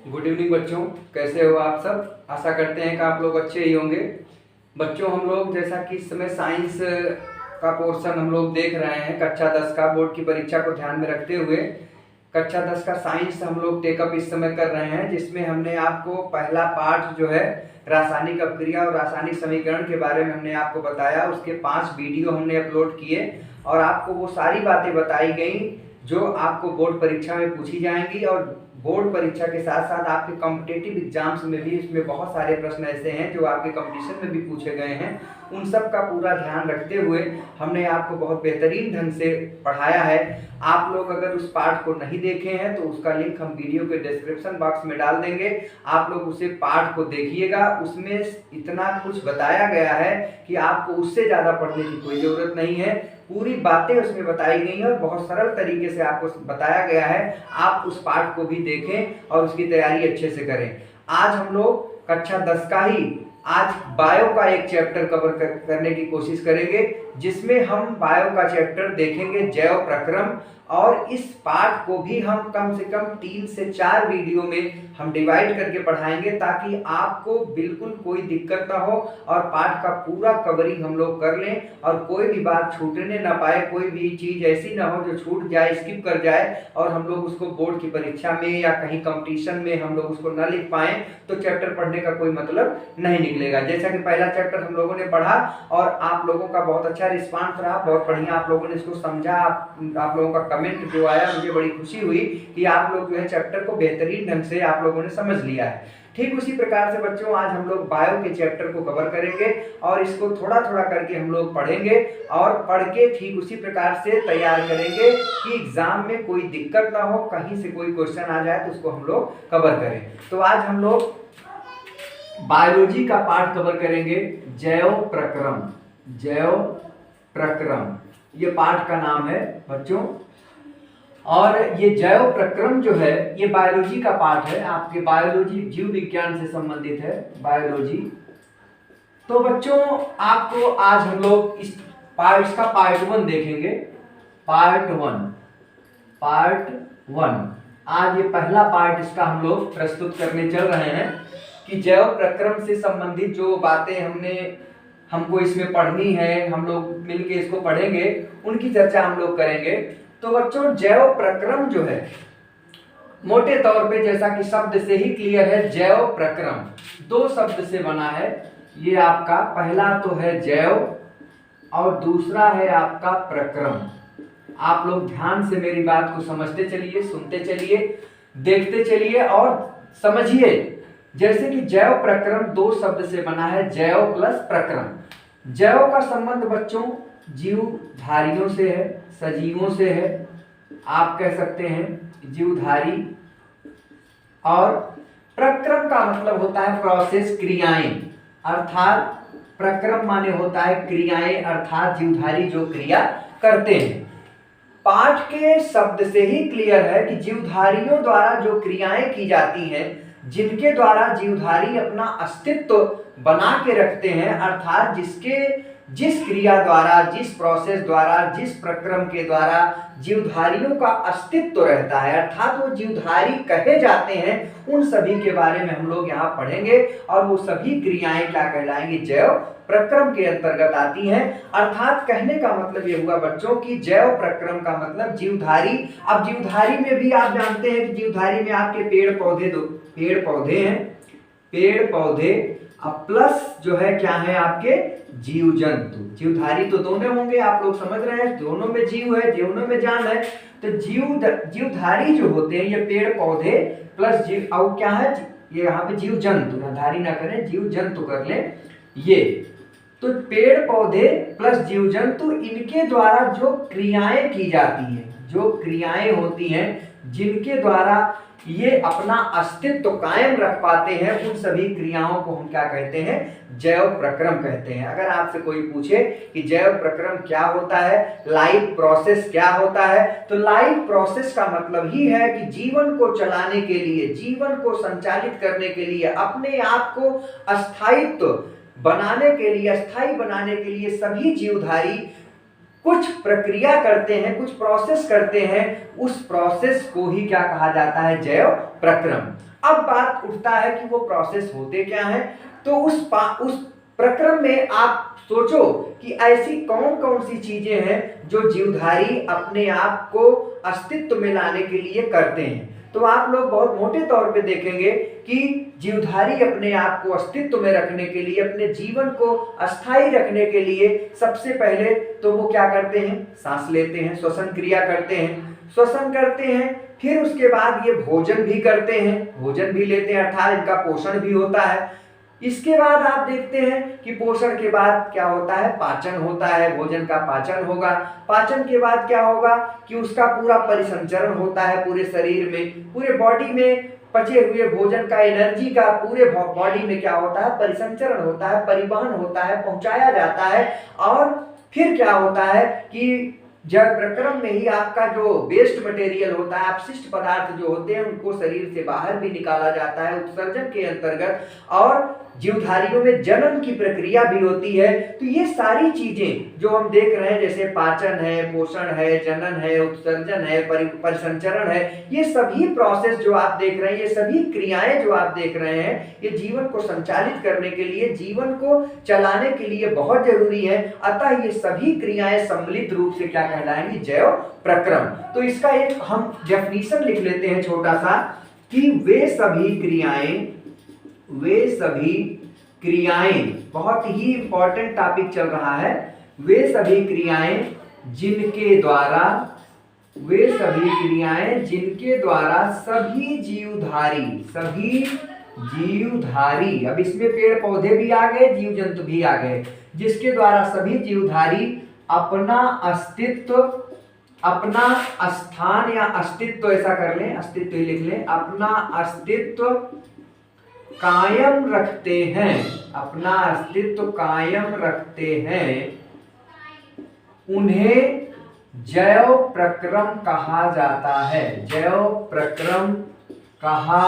Good evening बच्चों, कैसे हो आप सब। आशा करते हैं कि आप लोग अच्छे ही होंगे। बच्चों, हम लोग जैसा कि इस समय साइंस का पोर्शन हम लोग देख रहे हैं, कक्षा 10 का बोर्ड की परीक्षा को ध्यान में रखते हुए कक्षा 10 का साइंस हम लोग टेकअप इस समय कर रहे हैं, जिसमें हमने आपको पहला पार्ट जो है रासायनिक अपक्रिया और रासायनिक समीकरण के बारे में हमने आपको बताया। उसके 5 वीडियो हमने अपलोड किए और आपको वो सारी बातें बताई गई जो आपको बोर्ड परीक्षा में पूछी जाएंगी। और बोर्ड परीक्षा के साथ साथ आपके कॉम्पिटेटिव एग्जाम्स में भी इसमें बहुत सारे प्रश्न ऐसे हैं जो आपके कंपटीशन में भी पूछे गए हैं। उन सब का पूरा ध्यान रखते हुए हमने आपको बहुत बेहतरीन ढंग से पढ़ाया है। आप लोग अगर उस पाठ को नहीं देखे हैं तो उसका लिंक हम वीडियो के डिस्क्रिप्शन बॉक्स में डाल देंगे। आप लोग उसे पाठ को देखिएगा, उसमें इतना कुछ बताया गया है कि आपको उससे ज़्यादा पढ़ने की कोई ज़रूरत नहीं है। पूरी बातें उसमें बताई गई हैं और बहुत सरल तरीके से आपको बताया गया है। आप उस पाठ को भी देखें और उसकी तैयारी अच्छे से करें। आज हम लोग कक्षा 10 का ही आज बायो का एक चैप्टर कवर करने की कोशिश करेंगे, जिसमें हम बायो का चैप्टर देखेंगे जैव प्रक्रम। और इस पाठ को भी हम कम से कम 3 से 4 वीडियो में हम डिवाइड करके पढ़ाएंगे, ताकि आपको बिल्कुल कोई दिक्कत ना हो और पाठ का पूरा कवरिंग हम लोग कर लें और कोई भी बात छूटने ना पाए। कोई भी चीज ऐसी ना हो जो छूट जाए, स्किप कर जाए और हम लोग उसको बोर्ड की परीक्षा में या कहीं कंपटीशन में हम लोग उसको न लिख पाए तो चैप्टर पढ़ने का कोई मतलब नहीं निकलेगा। जैसा कि पहला चैप्टर हम लोगों ने पढ़ा और आप लोगों का बहुत अच्छा रिस्पांस रहा, बहुत बढ़िया आप लोगों ने इसको समझा। आप लोगों का कमेंट जो आया मुझे बड़ी खुशी हुई कि आप लोग जो है चैप्टर को बेहतरीन ढंग से आप लोगों ने समझ लिया है। ठीक उसी प्रकार से बच्चों आज हम लोग बायो के चैप्टर को कवर करेंगे और इसको थोड़ा थोड़ा करके हम लोग पढ़ेंगे और पढ़ के ठीक उसी प्रकार से तैयार करेंगे कि एग्जाम में कोई दिक्कत ना हो, कहीं से कोई क्वेश्चन आ जाए तो उसको हम लोग कवर करें। तो आज हम लोग बायोलॉजी का पार्ट कवर करेंगे, जैव प्रक्रम। जैव प्रक्रम ये पार्ट का नाम है बच्चों। और ये जैव प्रक्रम जो है ये बायोलॉजी का पार्ट है, आपके बायोलॉजी जीव विज्ञान से संबंधित है, बायोलॉजी। तो बच्चों आपको आज हम लोग इसका पार्ट 1 देखेंगे। पार्ट 1 आज ये पहला पार्ट इसका हम लोग प्रस्तुत करने चल रहे हैं कि जैव प्रक्रम से संबंधित जो बातें हमको इसमें पढ़नी है, हम लोग मिलके इसको पढ़ेंगे, उनकी चर्चा हम लोग करेंगे। तो बच्चों जैव प्रक्रम जो है मोटे तौर पे जैसा कि शब्द से ही क्लियर है, जैव प्रक्रम 2 शब्द से बना है। ये आपका पहला तो है जैव और दूसरा है आपका प्रक्रम। आप लोग ध्यान से मेरी बात को समझते चलिए, सुनते चलिए, देखते चलिए और समझिए। जैसे कि जैव प्रक्रम 2 शब्द से बना है, जैव प्लस प्रक्रम। जैव का संबंध बच्चों जीवधारियों से है, सजीवों से है, आप कह सकते हैं जीवधारी। और प्रक्रम का मतलब होता है प्रोसेस, क्रियाएं, अर्थात प्रक्रम माने होता है क्रियाएं, अर्थात जीवधारी जो क्रिया करते हैं। पाठ के शब्द से ही क्लियर है कि जीवधारियों द्वारा जो क्रियाएं की जाती हैं, जिनके द्वारा जीवधारी अपना अस्तित्व बना के रखते हैं, अर्थात जिस क्रिया द्वारा, जिस प्रोसेस द्वारा, जिस प्रक्रम के द्वारा जीवधारियों का अस्तित्व रहता है, अर्थात वो जीवधारी कहे जाते हैं, उन सभी के बारे में हम लोग यहाँ पढ़ेंगे। और वो सभी क्रियाएं क्या कहलाएंगी, जैव प्रक्रम के अंतर्गत आती हैं। अर्थात कहने का मतलब ये हुआ बच्चों की जैव प्रक्रम का मतलब जीवधारी। अब जीवधारी में भी आप जानते हैं कि जीवधारी में आपके पेड़ पौधे हैं, पेड़ पौधे, अब प्लस जो है क्या है आपके जीव जंतु। जीवधारी तो दोनों होंगे, आप लोग समझ रहे हैं, दोनों में जीव है, दोनों में जान है। तो जीवधारी जो होते हैं ये पेड़ पौधे प्लस जीव, और क्या है ये यहाँ पे जीव जंतु, धारी ना करें, जीव जंतु कर ले ये। तो पेड़ पौधे प्लस जीव जंतु, इनके द्वारा जो क्रियाएं की जाती हैं, जो क्रियाएं होती हैं जिनके द्वारा ये अपना अस्तित्व कायम रख पाते हैं, उन सभी क्रियाओं को हम क्या कहते हैं, जैव प्रक्रम कहते हैं। अगर आपसे कोई पूछे कि जैव प्रक्रम क्या होता है, लाइफ प्रोसेस क्या होता है, तो लाइफ प्रोसेस का मतलब ही है कि जीवन को चलाने के लिए, जीवन को संचालित करने के लिए, अपने आप को अस्थायित्व बनाने के लिए, अस्थायी बनाने के लिए सभी जीवधारी कुछ प्रक्रिया करते हैं, कुछ प्रोसेस करते हैं। उस प्रोसेस को ही क्या कहा जाता है, जैव प्रक्रम। अब बात उठता है कि वो प्रोसेस होते क्या हैं। तो उस प्रक्रम में आप सोचो कि ऐसी कौन कौन सी चीजें हैं जो जीवधारी अपने आप को अस्तित्व में लाने के लिए करते हैं। तो आप लोग बहुत मोटे तौर पे देखेंगे कि जीवधारी अपने आप को अस्तित्व में रखने के लिए, अपने जीवन को अस्थायी रखने के लिए सबसे पहले तो वो क्या करते हैं, सांस लेते हैं, श्वसन क्रिया करते हैं, श्वसन करते हैं, फिर उसके बाद ये भोजन भी करते हैं, भोजन भी लेते हैं, अर्थात इनका पोषण भी होता है। इसके बाद आप देखते हैं कि पोषण के बाद क्या होता है, पाचन होता है, भोजन का पाचन होगा। पाचन के बाद क्या होगा कि उसका पूरा परिसंचरण होता है पूरे शरीर में, पूरे बॉडी में पचे हुए भोजन का, एनर्जी का पूरे बॉडी में क्या होता है, परिसंचरण होता है, परिवहन होता है, पहुंचाया जाता है। और फिर क्या होता है कि जब प्रक्रम में ही आपका जो वेस्ट मटेरियल होता है, अपशिष्ट पदार्थ जो होते हैं, उनको शरीर से बाहर भी निकाला जाता है उत्सर्जन के अंतर्गत। और जीवधारियों में जनन की प्रक्रिया भी होती है। तो ये सारी चीजें जो हम देख रहे हैं, जैसे पाचन है, पोषण है, जनन है, उत्सर्जन है, परिसंचरण है, ये सभी प्रोसेस जो आप देख रहे हैं, ये सभी क्रियाएं जो आप देख रहे हैं, ये जीवन को संचालित करने के लिए, जीवन को चलाने के लिए बहुत जरूरी है। अतः ये सभी क्रियाएं सम्मिलित रूप से क्या कहलाएंगी, जैव प्रक्रम। तो इसका एक हम डेफिनेशन लिख लेते हैं छोटा सा, कि वे सभी क्रियाएं, बहुत ही इंपॉर्टेंट टॉपिक चल रहा है, वे सभी क्रियाएं जिनके द्वारा सभी जीवधारी, अब इसमें पेड़ पौधे भी आ गए, जीव जंतु भी आ गए, जिसके द्वारा सभी जीवधारी अपना अस्तित्व, अपना स्थान या अस्तित्व, ऐसा कर लें, अस्तित्व ही लिख लें, अपना अस्तित्व कायम रखते हैं, अपना अस्तित्व कायम रखते हैं, उन्हें जैव प्रक्रम कहा जाता है, जैव प्रक्रम कहा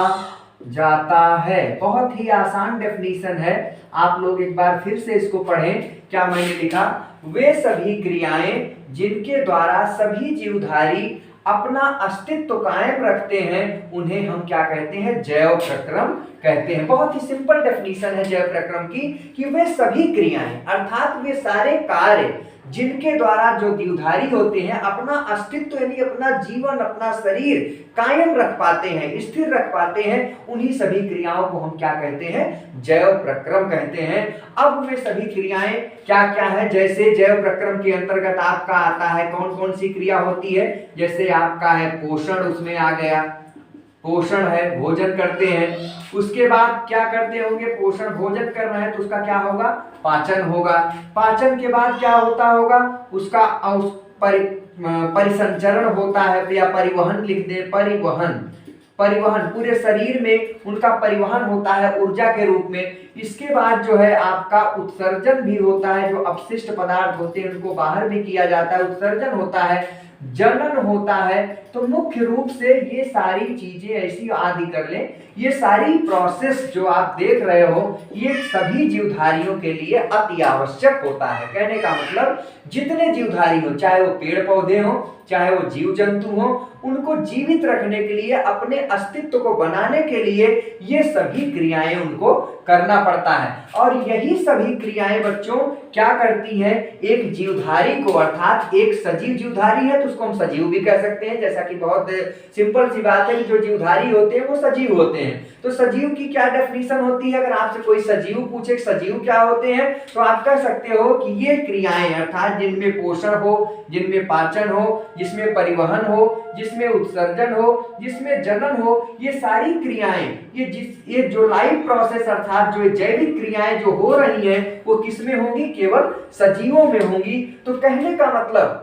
जाता है। बहुत ही आसान डेफिनेशन है, आप लोग एक बार फिर से इसको पढ़ें। क्या मैंने लिखा, वे सभी क्रियाएं जिनके द्वारा सभी जीवधारी अपना अस्तित्व कायम रखते हैं, उन्हें हम क्या कहते हैं, जैव प्रक्रम कहते हैं। बहुत ही सिंपल डेफिनेशन है जैव प्रक्रम की, कि वे सभी क्रियाएं अर्थात वे सारे कार्य जिनके द्वारा जो जीवधारी होते हैं अपना अस्तित्व यानी अपना जीवन, अपना शरीर कायम रख पाते हैं, स्थिर रख पाते हैं, उन्हीं सभी क्रियाओं को हम क्या कहते हैं, जैव प्रक्रम कहते हैं। अब वे सभी क्रियाएं क्या क्या है, जैसे जैव प्रक्रम के अंतर्गत आपका आता है कौन कौन सी क्रिया होती है, जैसे आपका है पोषण, उसमें आ गया पोषण है, भोजन करते हैं, उसके बाद क्या करते होंगे, पोषण भोजन कर रहे हैं तो उसका क्या होगा, पाचन होगा, पाचन के बाद क्या होता होगा, उसका परिसंचरण होता है, या परिवहन लिख दे, परिवहन पूरे शरीर में उनका परिवहन होता है ऊर्जा के रूप में। इसके बाद जो है आपका उत्सर्जन भी होता है, जो अपशिष्ट पदार्थ होते हैं उनको बाहर भी किया जाता है, उत्सर्जन होता है, जनन होता है। तो मुख्य रूप से ये सारी चीजें ऐसी आदि कर लें, ये सारी प्रोसेस जो आप देख रहे हो, ये सभी जीवधारियों के लिए अति आवश्यक होता है। कहने का मतलब जितने जीवधारी हो, चाहे वो पेड़ पौधे हो, चाहे वो जीव जंतु हो, उनको जीवित रखने के लिए, अपने अस्तित्व को बनाने के लिए ये सभी क्रियाएं उनको करना पड़ता है। और यही सभी क्रियाएं बच्चों क्या करती हैं, एक जीवधारी को, अर्थात एक सजीव जीवधारी है तो उसको हम सजीव भी कह सकते हैं, जैसा कि बहुत सिंपल सी बात है कि जो जीवधारी होते हैं वो सजीव होते हैं। तो सजीव की क्या डेफिनेशन होती है, अगर आपसे कोई सजीव पूछे सजीव क्या होते हैं, तो आप कह सकते हो कि ये क्रियाएं अर्थात जिनमें पोषण हो, जिनमें पाचन हो, जिसमें परिवहन हो, जिसमें उत्सर्जन हो, जिसमें जनन हो, ये सारी क्रियाएं, ये जो लाइफ प्रोसेस अर्थात जो जैविक क्रियाएं जो हो रही हैं वो किसमें होंगी, केवल सजीवों में होंगी। तो कहने का मतलब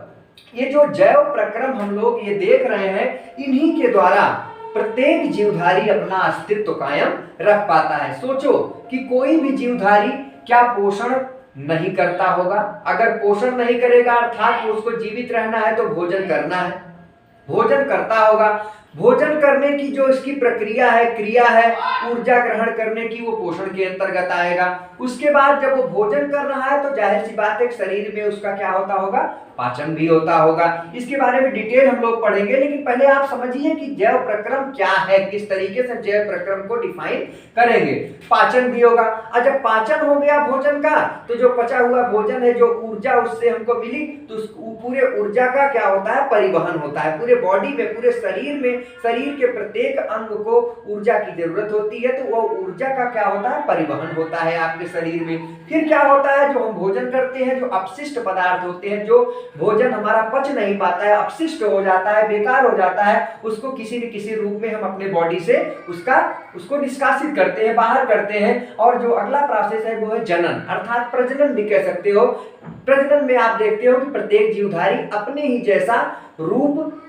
ये जो जैव प्रक्रम हम लोग ये देख रहे हैं, इन्हीं के द्वारा प्रत्येक जीवधारी अपना अस्तित्व कायम रख पाता है। सोचो कि कोई भी जीवधारी क्या पोषण नहीं करता होगा, अगर पोषण नहीं करेगा अर्थात उसको जीवित रहना है तो भोजन करना है, भोजन करता होगा भोजन करने की जो इसकी प्रक्रिया है, क्रिया है, ऊर्जा ग्रहण करने की, वो पोषण के अंतर्गत आएगा। उसके बाद जब वो भोजन कर रहा है तो जाहिर सी बात है शरीर में उसका क्या होता होगा, पाचन भी होता होगा। इसके बारे में डिटेल हम लोग पढ़ेंगे, लेकिन पहले आप समझिए कि जैव प्रक्रम क्या है, किस तरीके से जैव प्रक्रम को डिफाइन करेंगे। पाचन भी होगा, और जब पाचन हो गया भोजन का, तो जो पचा हुआ भोजन है, जो ऊर्जा उससे हमको मिली, तो उस पूरे ऊर्जा का क्या होता है, परिवहन होता है। पूरे बॉडी में, पूरे शरीर में, शरीर के प्रत्येक अंग को ऊर्जा की जरूरत होती है, तो वो ऊर्जा का क्या होता है, परिवहन होता है आपके शरीर में। फिर क्या होता है, जो हम भोजन करते हैं, जो अपशिष्ट पदार्थ होते हैं, जो भोजन हमारा पच नहीं पाता है, अपशिष्ट हो जाता है, बेकार हो जाता है, उसको किसी न किसी रूप में हम अपने बॉडी से उसको निष्कासित करते हैं, बाहर करते हैं। और जो अगला प्रोसेस है वो है जनन, अर्थात प्रजनन भी कह सकते हो। प्रजनन में आप देखते हो कि प्रत्येक जीवधारी अपने ही जैसा रूप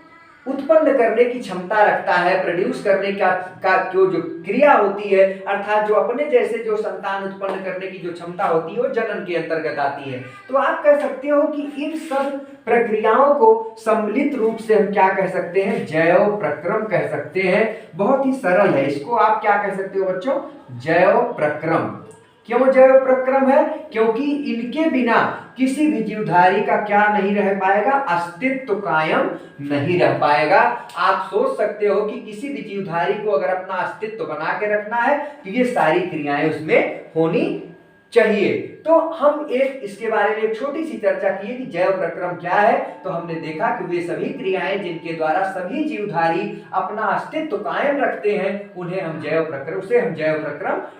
उत्पन्न करने की क्षमता रखता है, प्रोड्यूस करने का जो क्रिया होती है, अर्थात जो अपने जैसे जो संतान उत्पन्न करने की जो क्षमता होती है, वो जनन के अंतर्गत आती है। तो आप कह सकते हो कि इन सब प्रक्रियाओं को सम्मिलित रूप से हम क्या कह सकते हैं, जैव प्रक्रम कह सकते हैं। बहुत ही सरल है, इसको आप क्या कह सकते हो बच्चों, जैव प्रक्रम। क्यों जैव प्रक्रम है, क्योंकि इनके बिना किसी भी जीवधारी का क्या नहीं रह पाएगा, अस्तित्व कायम नहीं रह पाएगा। आप सोच सकते हो कि किसी भी जीवधारी को अगर अपना अस्तित्व बना के रखना है तो ये सारी क्रियाएं उसमें होनी चाहिए। तो हम इसके बारे में एक छोटी सी चर्चा की कि जैव प्रक्रम क्या है। तो हमने देखा कि वे सभी क्रियाएं जिनके द्वारा सभी जीवधारी अपना अस्तित्व कायम रखते हैं, उसे हम जैव प्रक्रम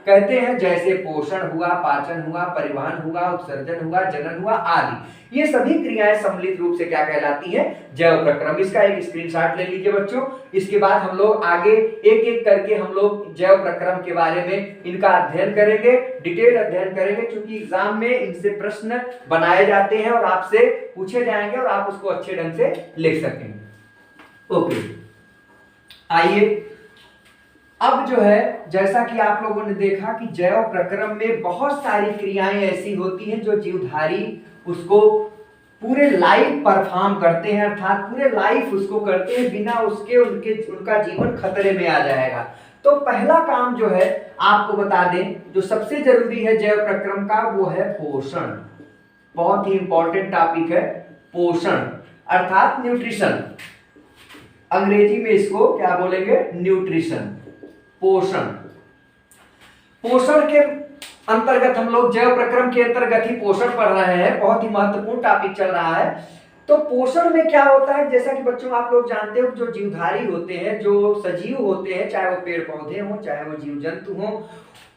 कहते हैं। जैसे पोषण हुआ, पाचन हुआ, परिवहन हुआ, उत्सर्जन हुआ, जनन हुआ आदि, ये सभी क्रियाएं सम्मिलित रूप से क्या कहलाती हैं, जैव प्रक्रम। इसका एक स्क्रीनशॉट ले लीजिए बच्चों। इसके बाद हम लोग आगे एक एक करके हम लोग जैव प्रक्रम के बारे में इनका अध्ययन करेंगे, डिटेल अध्ययन करेंगे, क्योंकि एग्जाम में इनसे प्रश्न बनाए जाते हैं और आपसे पूछे जाएंगे और आप उसको अच्छे ढंग से लिख सकेंगे। ओके, आइए अब जो है, जैसा कि आप लोगों ने देखा कि जैव प्रक्रम में बहुत सारी क्रियाएं ऐसी होती हैं जो जीवधारी उसको पूरे लाइफ परफॉर्म करते हैं, अर्थात पूरे लाइफ उसको करते हैं, बिना उसके उनका जीवन खतरे में आ जाएगा। तो पहला काम जो है आपको बता दें, जो सबसे जरूरी है जैव प्रक्रम का, वो है पोषण। बहुत ही इंपॉर्टेंट टॉपिक है पोषण, अर्थात न्यूट्रिशन। अंग्रेजी में इसको क्या बोलेंगे, न्यूट्रिशन, पोषण। पोषण के अंतर्गत हम लोग जैव प्रक्रम के अंतर्गत ही पोषण पढ़ रहे हैं, बहुत ही महत्वपूर्ण टॉपिक चल रहा है। तो पोषण में क्या होता है, जैसा कि बच्चों आप लोग जानते हो, जो जीवधारी होते हैं, जो सजीव होते हैं, चाहे वो पेड़ पौधे हों, चाहे वो जीव जंतु हों,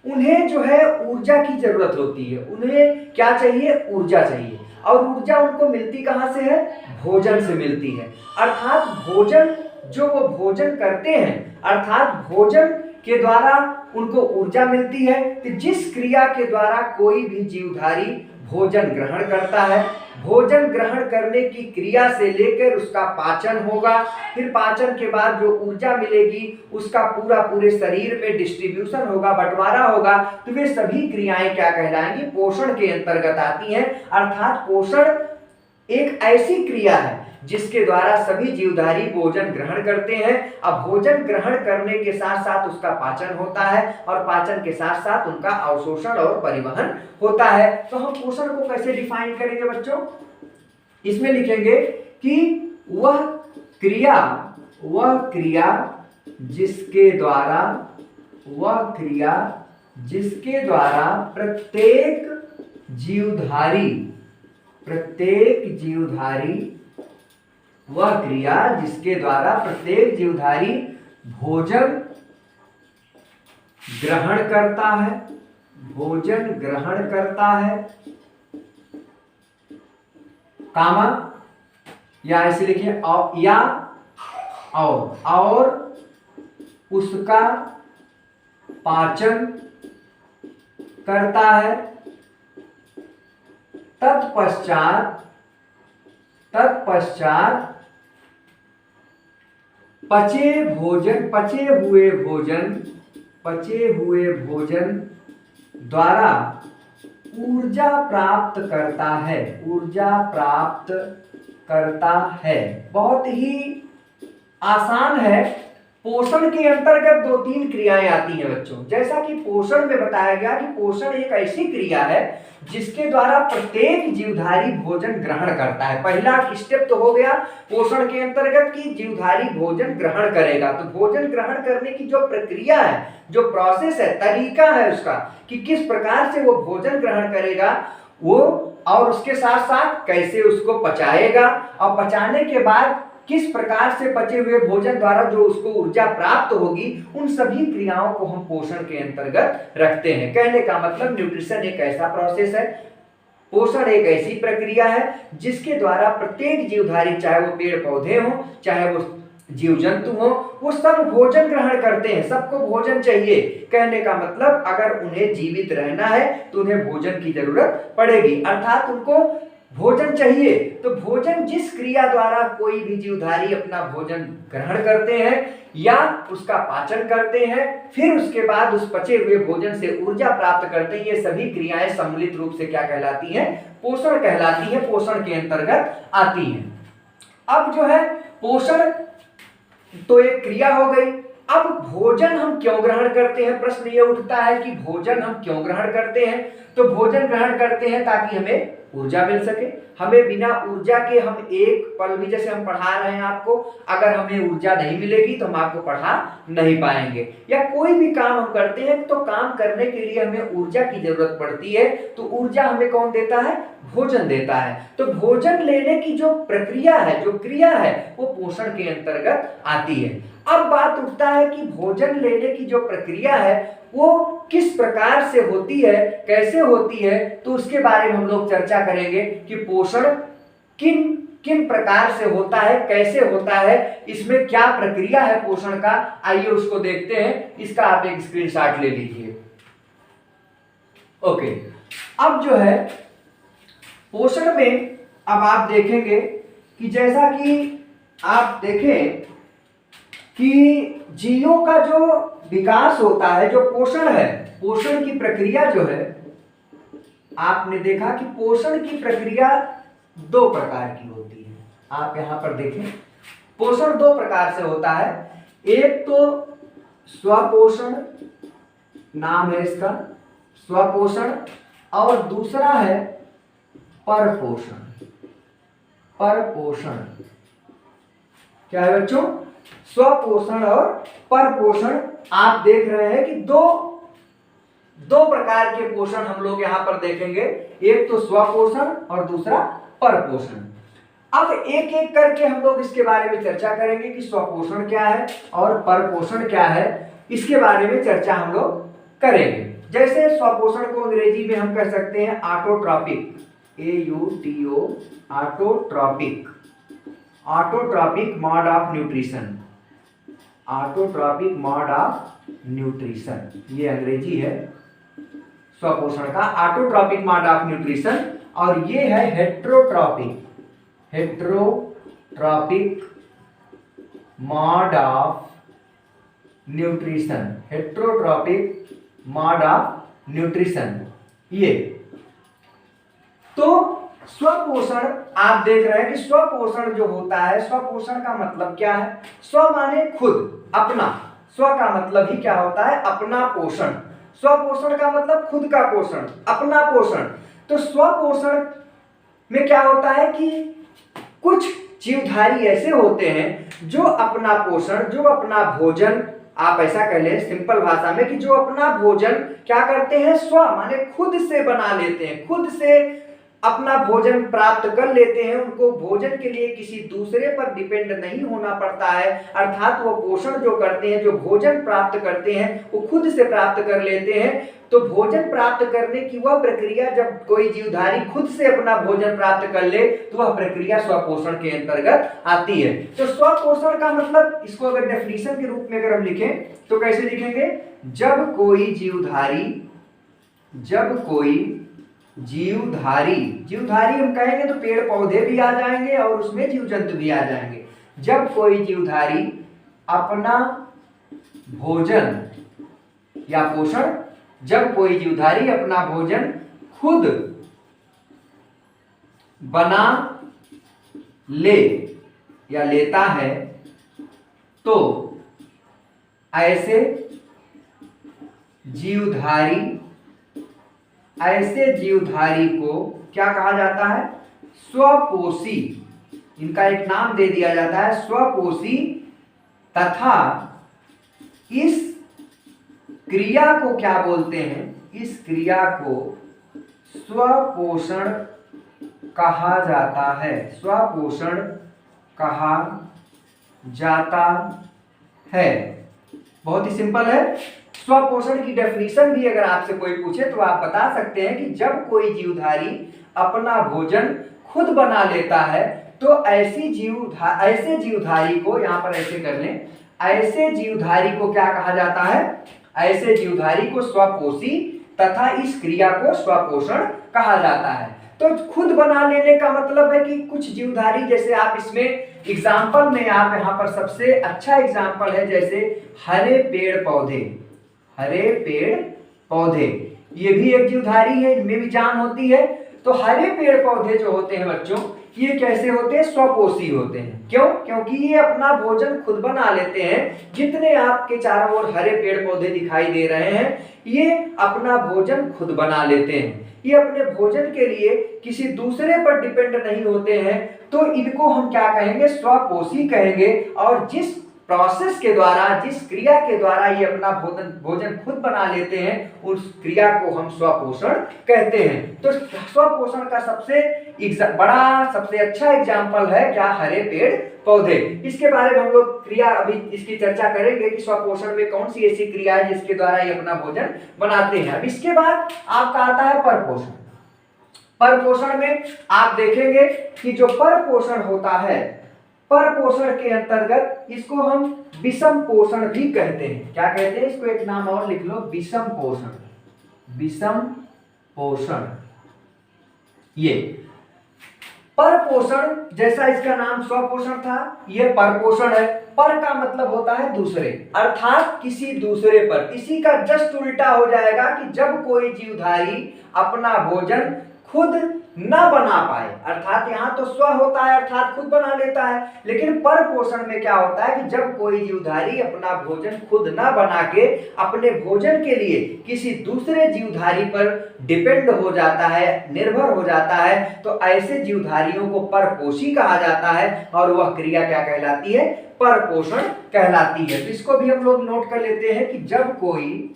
उन्हें जो है ऊर्जा की जरूरत होती है। उन्हें क्या चाहिए, ऊर्जा चाहिए। और ऊर्जा उनको मिलती कहां से है, भोजन से मिलती है। अर्थात भोजन, जो वो भोजन करते हैं, अर्थात भोजन के द्वारा उनको ऊर्जा मिलती है। कि जिस क्रिया के द्वारा कोई भी जीवधारी भोजन ग्रहण करता है, भोजन ग्रहण करने की क्रिया से लेकर उसका पाचन होगा, फिर पाचन के बाद जो ऊर्जा मिलेगी उसका पूरे शरीर में डिस्ट्रीब्यूशन होगा, बंटवारा होगा, तो वे सभी क्रियाएं क्या कहलाएंगी, पोषण के अंतर्गत आती हैं। अर्थात पोषण एक ऐसी क्रिया है जिसके द्वारा सभी जीवधारी भोजन ग्रहण करते हैं। अब भोजन ग्रहण करने के साथ साथ उसका पाचन होता है, और पाचन के साथ साथ उनका अवशोषण और परिवहन होता है। तो हम पोषण को कैसे डिफाइन करेंगे बच्चों, इसमें लिखेंगे कि वह क्रिया जिसके द्वारा प्रत्येक जीवधारी भोजन ग्रहण करता है, कामा, या ऐसे लिखिए, और उसका पाचन करता है, तत्पश्चात पचे हुए भोजन द्वारा ऊर्जा प्राप्त करता है। बहुत ही आसान है, पोषण के अंतर्गत दो तीन क्रियाएं आती हैं बच्चों। जैसा कि पोषण में बताया गया कि पोषण एक ऐसी क्रिया है जिसके द्वारा प्रत्येक जीवधारी भोजन ग्रहण करता है। पहला स्टेप तो हो गया पोषण के अंतर्गत कि जीवधारी भोजन ग्रहण करेगा। तो भोजन ग्रहण करने की जो प्रक्रिया है, जो प्रोसेस है, तरीका है उसका कि किस प्रकार से वो भोजन ग्रहण करेगा वो, और उसके साथ साथ कैसे उसको पचाएगा, और पचाने के बाद किस प्रकार से पचे हुए भोजन द्वारा जो उसको ऊर्जा प्राप्त होगी, उन सभी क्रियाओं को हम पोषण के अंतर्गत रखते हैं। कहने का मतलब न्यूट्रिशन एक ऐसा प्रोसेस है, पोषण एक ऐसी प्रक्रिया है जिसके द्वारा प्रत्येक जीवधारी, चाहे वो पेड़ पौधे हो, चाहे वो जीव जंतु हो, वो सब भोजन ग्रहण करते हैं। सबको भोजन चाहिए। कहने का मतलब अगर उन्हें जीवित रहना है तो उन्हें भोजन की जरूरत पड़ेगी, अर्थात उनको भोजन चाहिए। तो भोजन जिस क्रिया द्वारा कोई भी जीवधारी अपना भोजन ग्रहण करते हैं या उसका पाचन करते हैं, फिर उसके बाद उस पचे हुए भोजन से ऊर्जा प्राप्त करते हैं, ये सभी क्रियाएं सम्मिलित रूप से क्या कहलाती हैं? पोषण कहलाती है, पोषण के अंतर्गत आती हैं। अब जो है पोषण तो एक क्रिया हो गई। अब भोजन हम क्यों ग्रहण करते हैं? प्रश्न ये उठता है कि भोजन हम क्यों ग्रहण करते हैं? तो भोजन ग्रहण करते हैं ताकि हमें ऊर्जा मिल सके। हमें बिना ऊर्जा के हम एक पल भी, जैसे हम पढ़ा रहे हैं आपको, अगर हमें ऊर्जा नहीं मिलेगी तो हम आपको पढ़ा नहीं पाएंगे। या कोई भी काम हम करते हैं तो काम करने के लिए हमें ऊर्जा की जरूरत पड़ती है। तो ऊर्जा हमें कौन देता है? भोजन देता है। तो भोजन लेने की जो प्रक्रिया है, जो क्रिया है, वो पोषण के अंतर्गत आती है। अब बात उठता है कि भोजन लेने की जो प्रक्रिया है वो किस प्रकार से होती है, कैसे होती है, तो उसके बारे में हम लोग चर्चा करेंगे कि पोषण किन किन प्रकार से होता है, कैसे होता है, इसमें क्या प्रक्रिया है पोषण का। आइए उसको देखते हैं। इसका आप एक स्क्रीनशॉट ले लीजिए। ओके, अब जो है पोषण में अब आप देखेंगे कि जैसा कि आप देखें कि जीवों का जो विकास होता है, जो पोषण है, पोषण की प्रक्रिया जो है, आपने देखा कि पोषण की प्रक्रिया दो प्रकार की होती है। आप यहां पर देखें, पोषण दो प्रकार से होता है। एक तो स्वपोषण नाम है इसका, स्वपोषण, और दूसरा है परपोषण। परपोषण क्या है बच्चों? स्वपोषण और परपोषण। आप देख रहे हैं कि दो प्रकार के पोषण हम लोग यहां पर देखेंगे, एक तो स्वपोषण और दूसरा परपोषण। अब एक एक करके हम लोग इसके बारे में चर्चा करेंगे कि स्वपोषण क्या है और परपोषण क्या है, इसके बारे में चर्चा हम लोग करेंगे। जैसे स्वपोषण को अंग्रेजी में हम कह सकते हैं autotrophic, AUTO, autotrophic, autotrophic mode of nutrition, autotrophic mode of nutrition, ये अंग्रेजी है स्वपोषण का, ऑटोट्रॉपिक मोड ऑफ न्यूट्रिशन। और ये है heterotrophic, heterotrophic mode of nutrition, heterotrophic mode of nutrition. ये तो स्वपोषण आप देख रहे हैं कि स्वपोषण जो होता है, स्वपोषण का मतलब क्या है? स्व माने खुद, अपना। स्व का मतलब ही क्या होता है? अपना पोषण। स्वपोषण का मतलब खुद का पोषण, अपना पोषण। तो स्वपोषण में क्या होता है कि कुछ जीवधारी ऐसे होते हैं जो अपना पोषण, जो अपना भोजन, आप ऐसा कह लें सिंपल भाषा में कि जो अपना भोजन क्या करते हैं? स्व माने खुद से बना लेते हैं, खुद से अपना भोजन प्राप्त कर लेते हैं। उनको भोजन के लिए किसी दूसरे पर डिपेंड नहीं होना पड़ता है, अर्थात वो पोषण जो करते हैं, जो भोजन प्राप्त करते हैं, वो खुद से प्राप्त कर लेते हैं। तो भोजन प्राप्त करने की वह प्रक्रिया, जब कोई जीवधारी खुद से अपना भोजन प्राप्त कर ले, तो वह प्रक्रिया स्वपोषण के अंतर्गत आती है। तो स्वपोषण का मतलब, इसको अगर डेफिनेशन के रूप में अगर हम लिखें तो कैसे लिखेंगे? जब कोई जीवधारी, जीवधारी हम कहेंगे तो पेड़ पौधे भी आ जाएंगे और उसमें जीव जंतु भी आ जाएंगे। जब कोई जीवधारी अपना भोजन या पोषण, जब कोई जीवधारी अपना भोजन खुद बना ले या लेता है, तो ऐसे जीवधारी को क्या कहा जाता है? स्वपोषी। इनका एक नाम दे दिया जाता है स्वपोषी, तथा इस क्रिया को क्या बोलते हैं? इस क्रिया को स्वपोषण कहा जाता है। स्वपोषण कहा जाता है। बहुत ही सिंपल है। स्वपोषण की डेफिनेशन भी अगर आपसे कोई पूछे तो आप बता सकते हैं कि जब कोई जीवधारी अपना भोजन खुद बना लेता है तो ऐसे जीवधारी को, यहां पर ऐसे कर लें, ऐसे जीवधारी को क्या कहा जाता है? ऐसे जीवधारी को स्वपोषी तथा इस क्रिया को स्वपोषण कहा जाता है। तो खुद बना लेने का मतलब है कि कुछ जीवधारी, जैसे आप इसमें एग्जाम्पल में, आप यहाँ पर सबसे अच्छा एग्जाम्पल है जैसे हरे पेड़ पौधे। हरे पेड़ पौधे ये भी एक जीवधारी है, इनमें भी जान होती है। तो हरे पेड़ पौधे जो होते हैं बच्चों, ये कैसे होते हैं? स्वपोषी होते हैं। क्यों? क्योंकि ये अपना भोजन खुद बना लेते हैं। जितने आपके चारों ओर हरे पेड़ पौधे दिखाई दे रहे हैं, ये अपना भोजन खुद बना लेते हैं। ये अपने भोजन के लिए किसी दूसरे पर डिपेंड नहीं होते हैं। तो इनको हम क्या कहेंगे? स्वपोषी कहेंगे। और जिस प्रोसेस के द्वारा, जिस क्रिया के द्वारा ये अपना भोजन खुद बना लेते हैं, उस क्रिया को हम स्वपोषण कहते हैं। तो स्वपोषण का सबसे बड़ा, सबसे अच्छा एग्जाम्पल है क्या? हरे पेड़ पौधे। इसके बारे में हम लोग क्रिया अभी इसकी चर्चा करेंगे कि स्वपोषण में कौन सी ऐसी क्रिया है जिसके द्वारा ये अपना भोजन बनाते हैं। अब इसके बाद आपका आता है परपोषण। परपोषण में आप देखेंगे कि जो परपोषण होता है, परपोषण के अंतर्गत इसको हम विषम पोषण भी कहते हैं। क्या कहते हैं? इसको एक नाम और लिख लो, विषम पोषण। विषम पोषण। ये परपोषण, जैसा इसका नाम स्वपोषण था, ये परपोषण है। पर का मतलब होता है दूसरे, अर्थात किसी दूसरे पर। इसी का जस्ट उल्टा हो जाएगा कि जब कोई जीवधारी अपना भोजन खुद न बना पाए, अर्थात यहां तो स्व होता है अर्थात खुद बना लेता है, लेकिन परपोषण में क्या होता है कि जब कोई जीवधारी अपना भोजन खुद न बना के अपने भोजन के लिए किसी दूसरे जीवधारी पर डिपेंड हो जाता है, निर्भर हो जाता है, तो ऐसे जीवधारियों को परपोषी कहा जाता है। और वह क्रिया क्या कहलाती है? परपोषण कहलाती है। तो इसको भी हम लोग नोट कर लेते हैं कि जब कोई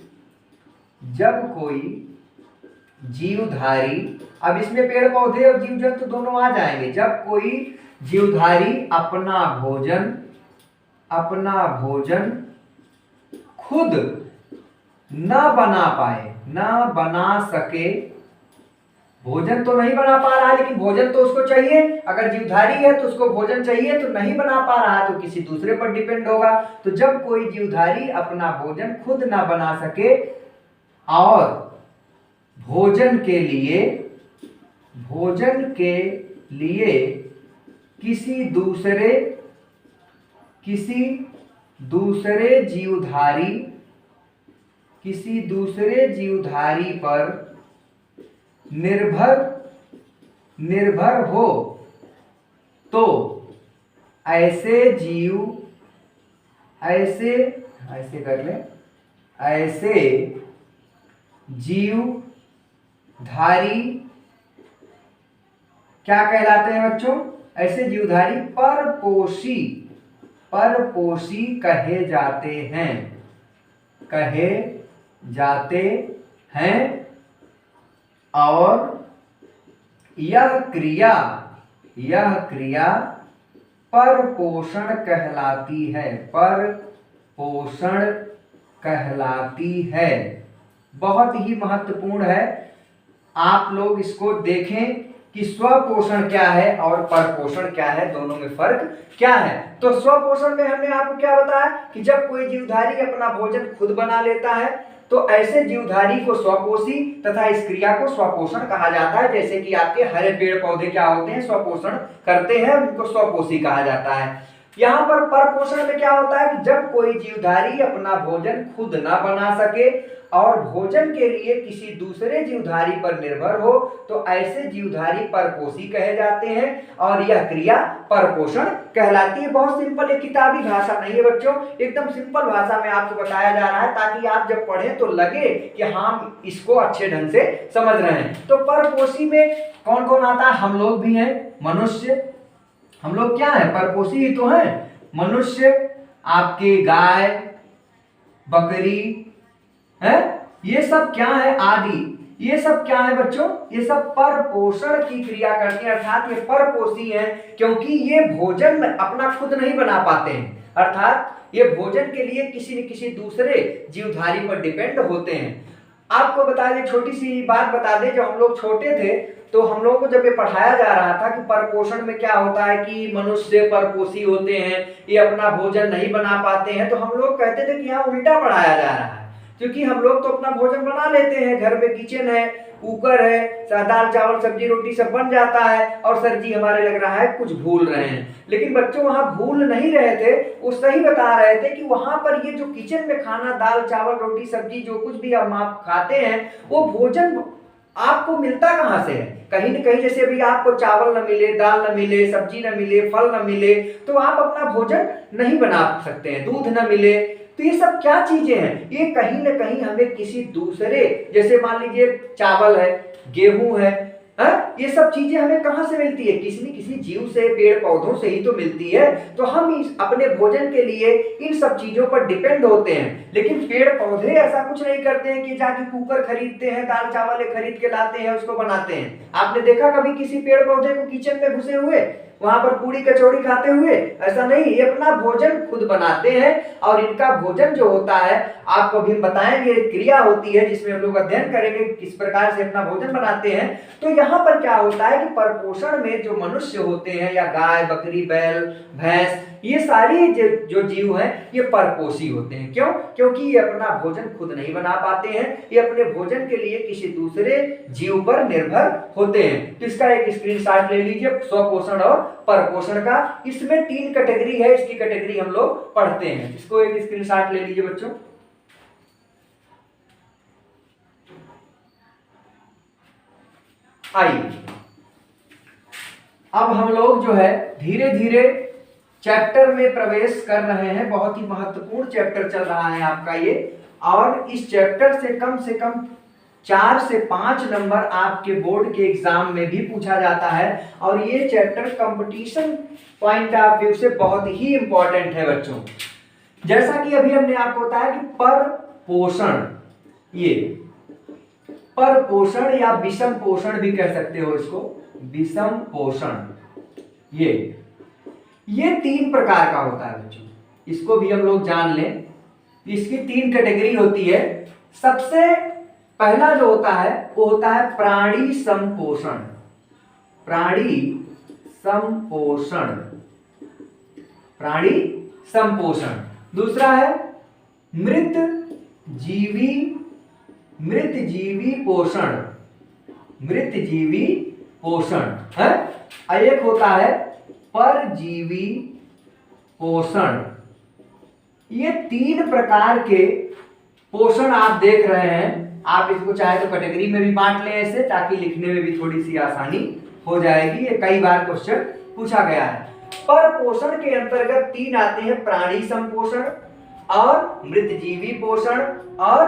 जीवधारी, अब इसमें पेड़ पौधे और जीव जंतु दोनों आ जाएंगे। जब कोई जीवधारी अपना भोजन खुद न बना पाए, न बना सके, भोजन तो नहीं बना पा रहा है लेकिन भोजन तो उसको चाहिए। अगर जीवधारी है तो उसको भोजन चाहिए, तो नहीं बना पा रहा है तो किसी दूसरे पर डिपेंड होगा। तो जब कोई जीवधारी अपना भोजन खुद न बना सके और भोजन के लिए किसी दूसरे जीवधारी पर निर्भर हो, तो ऐसे जीवधारी क्या कहलाते हैं बच्चों? ऐसे जीवधारी परपोषी कहे जाते हैं। और यह क्रिया परपोषण कहलाती है। बहुत ही महत्वपूर्ण है, आप लोग इसको देखें कि स्वपोषण क्या है और परपोषण क्या है, दोनों में फर्क क्या है। तो स्वपोषण में हमने आपको क्या बताया कि जब कोई जीवधारी अपना भोजन खुद बना लेता है तो ऐसे जीवधारी को स्वपोषी तथा इस क्रिया को स्वपोषण कहा जाता है। जैसे कि आपके हरे पेड़ पौधे क्या होते हैं? स्वपोषण करते हैं, उनको स्वपोषी कहा जाता है। यहाँ पर परपोषण में क्या होता है कि जब कोई जीवधारी अपना भोजन खुद ना बना सके और भोजन के लिए किसी दूसरे जीवधारी पर निर्भर हो तो ऐसे जीवधारी परपोषी कहे जाते हैं और यह क्रिया परपोषण कहलाती है। बहुत सिंपल, एक किताबी भाषा नहीं है बच्चों, एकदम सिंपल भाषा में आपको बताया जा रहा है ताकि आप जब पढ़ें तो लगे कि हम इसको अच्छे ढंग से समझ रहे हैं। तो परपोषी में कौन कौन आता है? हम लोग भी हैं, मनुष्य। हम लोग क्या है? परपोषी ही तो हैं। मनुष्य, आपके गाय, बकरी है, ये सब क्या है? आदि। ये सब क्या है बच्चों? ये सब परपोषण की क्रिया करते हैं, अर्थात ये परपोषी हैं क्योंकि ये भोजन अपना खुद नहीं बना पाते हैं, अर्थात ये भोजन के लिए किसी न किसी दूसरे जीवधारी पर डिपेंड होते हैं। आपको बता दें, छोटी सी बात बता दें, जब हम लोग छोटे थे तो हम लोगों को जब ये पढ़ाया जा रहा था कि परपोषण में क्या होता है कि मनुष्य परपोषी होते हैं, ये अपना भोजन नहीं बना पाते हैं, तो हम लोग कहते थे कि यहाँ उल्टा पढ़ाया जा रहा है क्योंकि हम लोग तो अपना भोजन बना लेते हैं, घर में किचन है, कुकर है, दाल चावल सब्जी रोटी सब बन जाता है और सर जी हमारे लग रहा है कुछ भूल रहे हैं। लेकिन बच्चों वहां भूल नहीं रहे थे, वो सही बता रहे थे कि वहां पर ये जो किचन में खाना दाल चावल रोटी सब्जी जो कुछ भी हम आप खाते हैं वो भोजन आपको मिलता कहाँ से है? कहीं न कहीं। जैसे अभी आपको चावल न मिले, दाल न मिले, सब्जी न मिले, फल न मिले तो आप अपना भोजन नहीं बना सकते हैं, दूध न मिले, तो ये सब क्या चीजें हैं? ये कहीं न कहीं हमें किसी दूसरे, जैसे मान लीजिए चावल है, गेहूं है, ये सब चीजें हमें कहां से मिलती है? किसी न किसी जीव से, पेड़ पौधों से ही तो मिलती है। तो हम अपने भोजन के लिए इन सब चीजों पर डिपेंड होते हैं। लेकिन पेड़ पौधे ऐसा कुछ नहीं करते हैं कि जाके कुकर खरीदते हैं, दाल चावल खरीद के लाते हैं, उसको बनाते हैं। आपने देखा कभी किसी पेड़ पौधे को किचन में घुसे हुए वहां पर पूरी कचौड़ी खाते हुए? ऐसा नहीं, ये अपना भोजन खुद बनाते हैं और इनका भोजन जो होता है आपको भी हम बताएंगे, क्रिया होती है जिसमें हम लोग अध्ययन करेंगे किस प्रकार से अपना भोजन बनाते हैं। तो यहाँ पर क्या होता है कि परपोषण में जो मनुष्य होते हैं या गाय बकरी बैल भैंस, ये सारी जो जीव हैं ये परपोषी होते हैं। क्यों? क्योंकि ये अपना भोजन खुद नहीं बना पाते हैं, ये अपने भोजन के लिए किसी दूसरे जीव पर निर्भर होते हैं। तो इसका एक स्क्रीनशॉट ले लीजिए, स्वपोषण और परपोषण का। इसमें 3 कैटेगरी है, इसकी कैटेगरी हम लोग पढ़ते हैं। इसको एक स्क्रीनशॉट ले लीजिए बच्चों। आइए अब हम लोग जो है धीरे धीरे चैप्टर में प्रवेश कर रहे हैं। बहुत ही महत्वपूर्ण चैप्टर चल रहा है आपका ये, और इस चैप्टर से कम 4 से 5 नंबर आपके बोर्ड के एग्जाम में भी पूछा जाता है। और ये chapter competition point of view से बहुत ही इंपॉर्टेंट है बच्चों। जैसा कि अभी हमने आपको बताया कि परपोषण, ये परपोषण या विषम पोषण भी कह सकते हो इसको, विषम पोषण, ये 3 प्रकार का होता है बच्चों। इसको भी हम लोग जान लें। इसकी 3 कैटेगरी होती है। सबसे पहला जो होता है वो होता है प्राणी संपोषण, प्राणी संपोषण, प्राणी संपोषण। दूसरा है मृत जीवी पोषण, मृत जीवी पोषण है। एक होता है परजीवी पोषण। ये 3 प्रकार के पोषण आप देख रहे हैं। आप इसको चाहे तो कैटेगरी में भी बांट लें ऐसे, ताकि लिखने में भी थोड़ी सी आसानी हो जाएगी। ये कई बार क्वेश्चन पूछा गया है। पर पोषण के अंतर्गत 3 आते हैं, प्राणी संपोषण और मृतजीवी पोषण और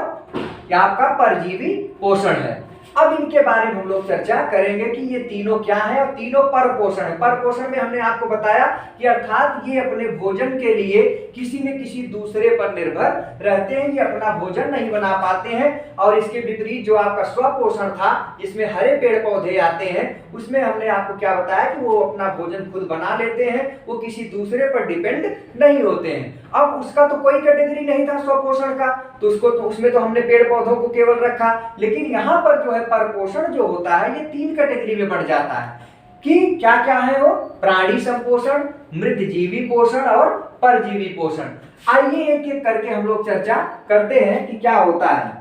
क्या आपका परजीवी पोषण है। अब इनके बारे में हम लोग चर्चा करेंगे कि ये तीनों क्या है और तीनों परपोषण है। परपोषण में हमने आपको बताया कि अर्थात ये अपने भोजन के लिए किसी न किसी दूसरे पर निर्भर रहते हैं, ये अपना भोजन नहीं बना पाते हैं। और इसके विपरीत जो आपका स्वपोषण था, जिसमें हरे पेड़ पौधे आते हैं, उसमें हमने आपको क्या बताया कि वो अपना भोजन खुद बना लेते हैं, वो किसी दूसरे पर डिपेंड नहीं होते हैं। अब उसका तो कोई कैटेगरी नहीं था स्वपोषण का, तो उसमें तो हमने पेड़ पौधों को केवल रखा। लेकिन यहाँ पर जो है परपोषण जो होता है ये 3 कैटेगरी में बढ़ जाता है कि क्या क्या है वो, प्राणी संपोषण, मृतजीवी पोषण और परजीवी पोषण। आइए एक एक करके हम लोग चर्चा करते हैं कि क्या होता है।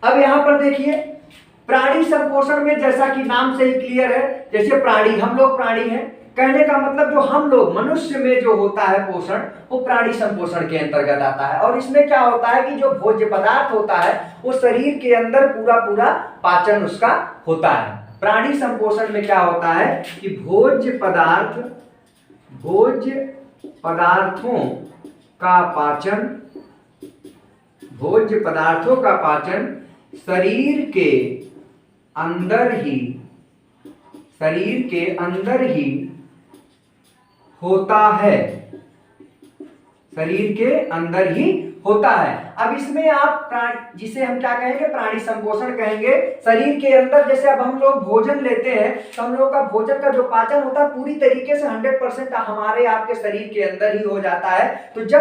अब यहाँ पर देखिए, प्राणी संपोषण में जैसा कि नाम से ही क्लियर है, जैसे प्राणी, हम लोग प्राणी हैं, कहने का मतलब जो हम लोग मनुष्य में जो होता है पोषण, वो प्राणी संपोषण के अंतर्गत आता है। और इसमें क्या होता है कि जो भोज्य पदार्थ होता है वो शरीर के अंदर पूरा पूरा पाचन उसका होता है। प्राणी संपोषण में क्या होता है कि भोज्य पदार्थों का पाचन शरीर के अंदर ही होता है। शरीर के अंदर ही होता है। अब इसमें आप जिसे हम क्या कहेंगे, प्राणी संपोषण कहेंगे। शरीर के अंदर जैसे अब हम लोग भोजन लेते हैं तो हम लोग का भोजन का जो पाचन होता है पूरी तरीके से 100% हमारे आपके शरीर के अंदर ही हो जाता है। तो जब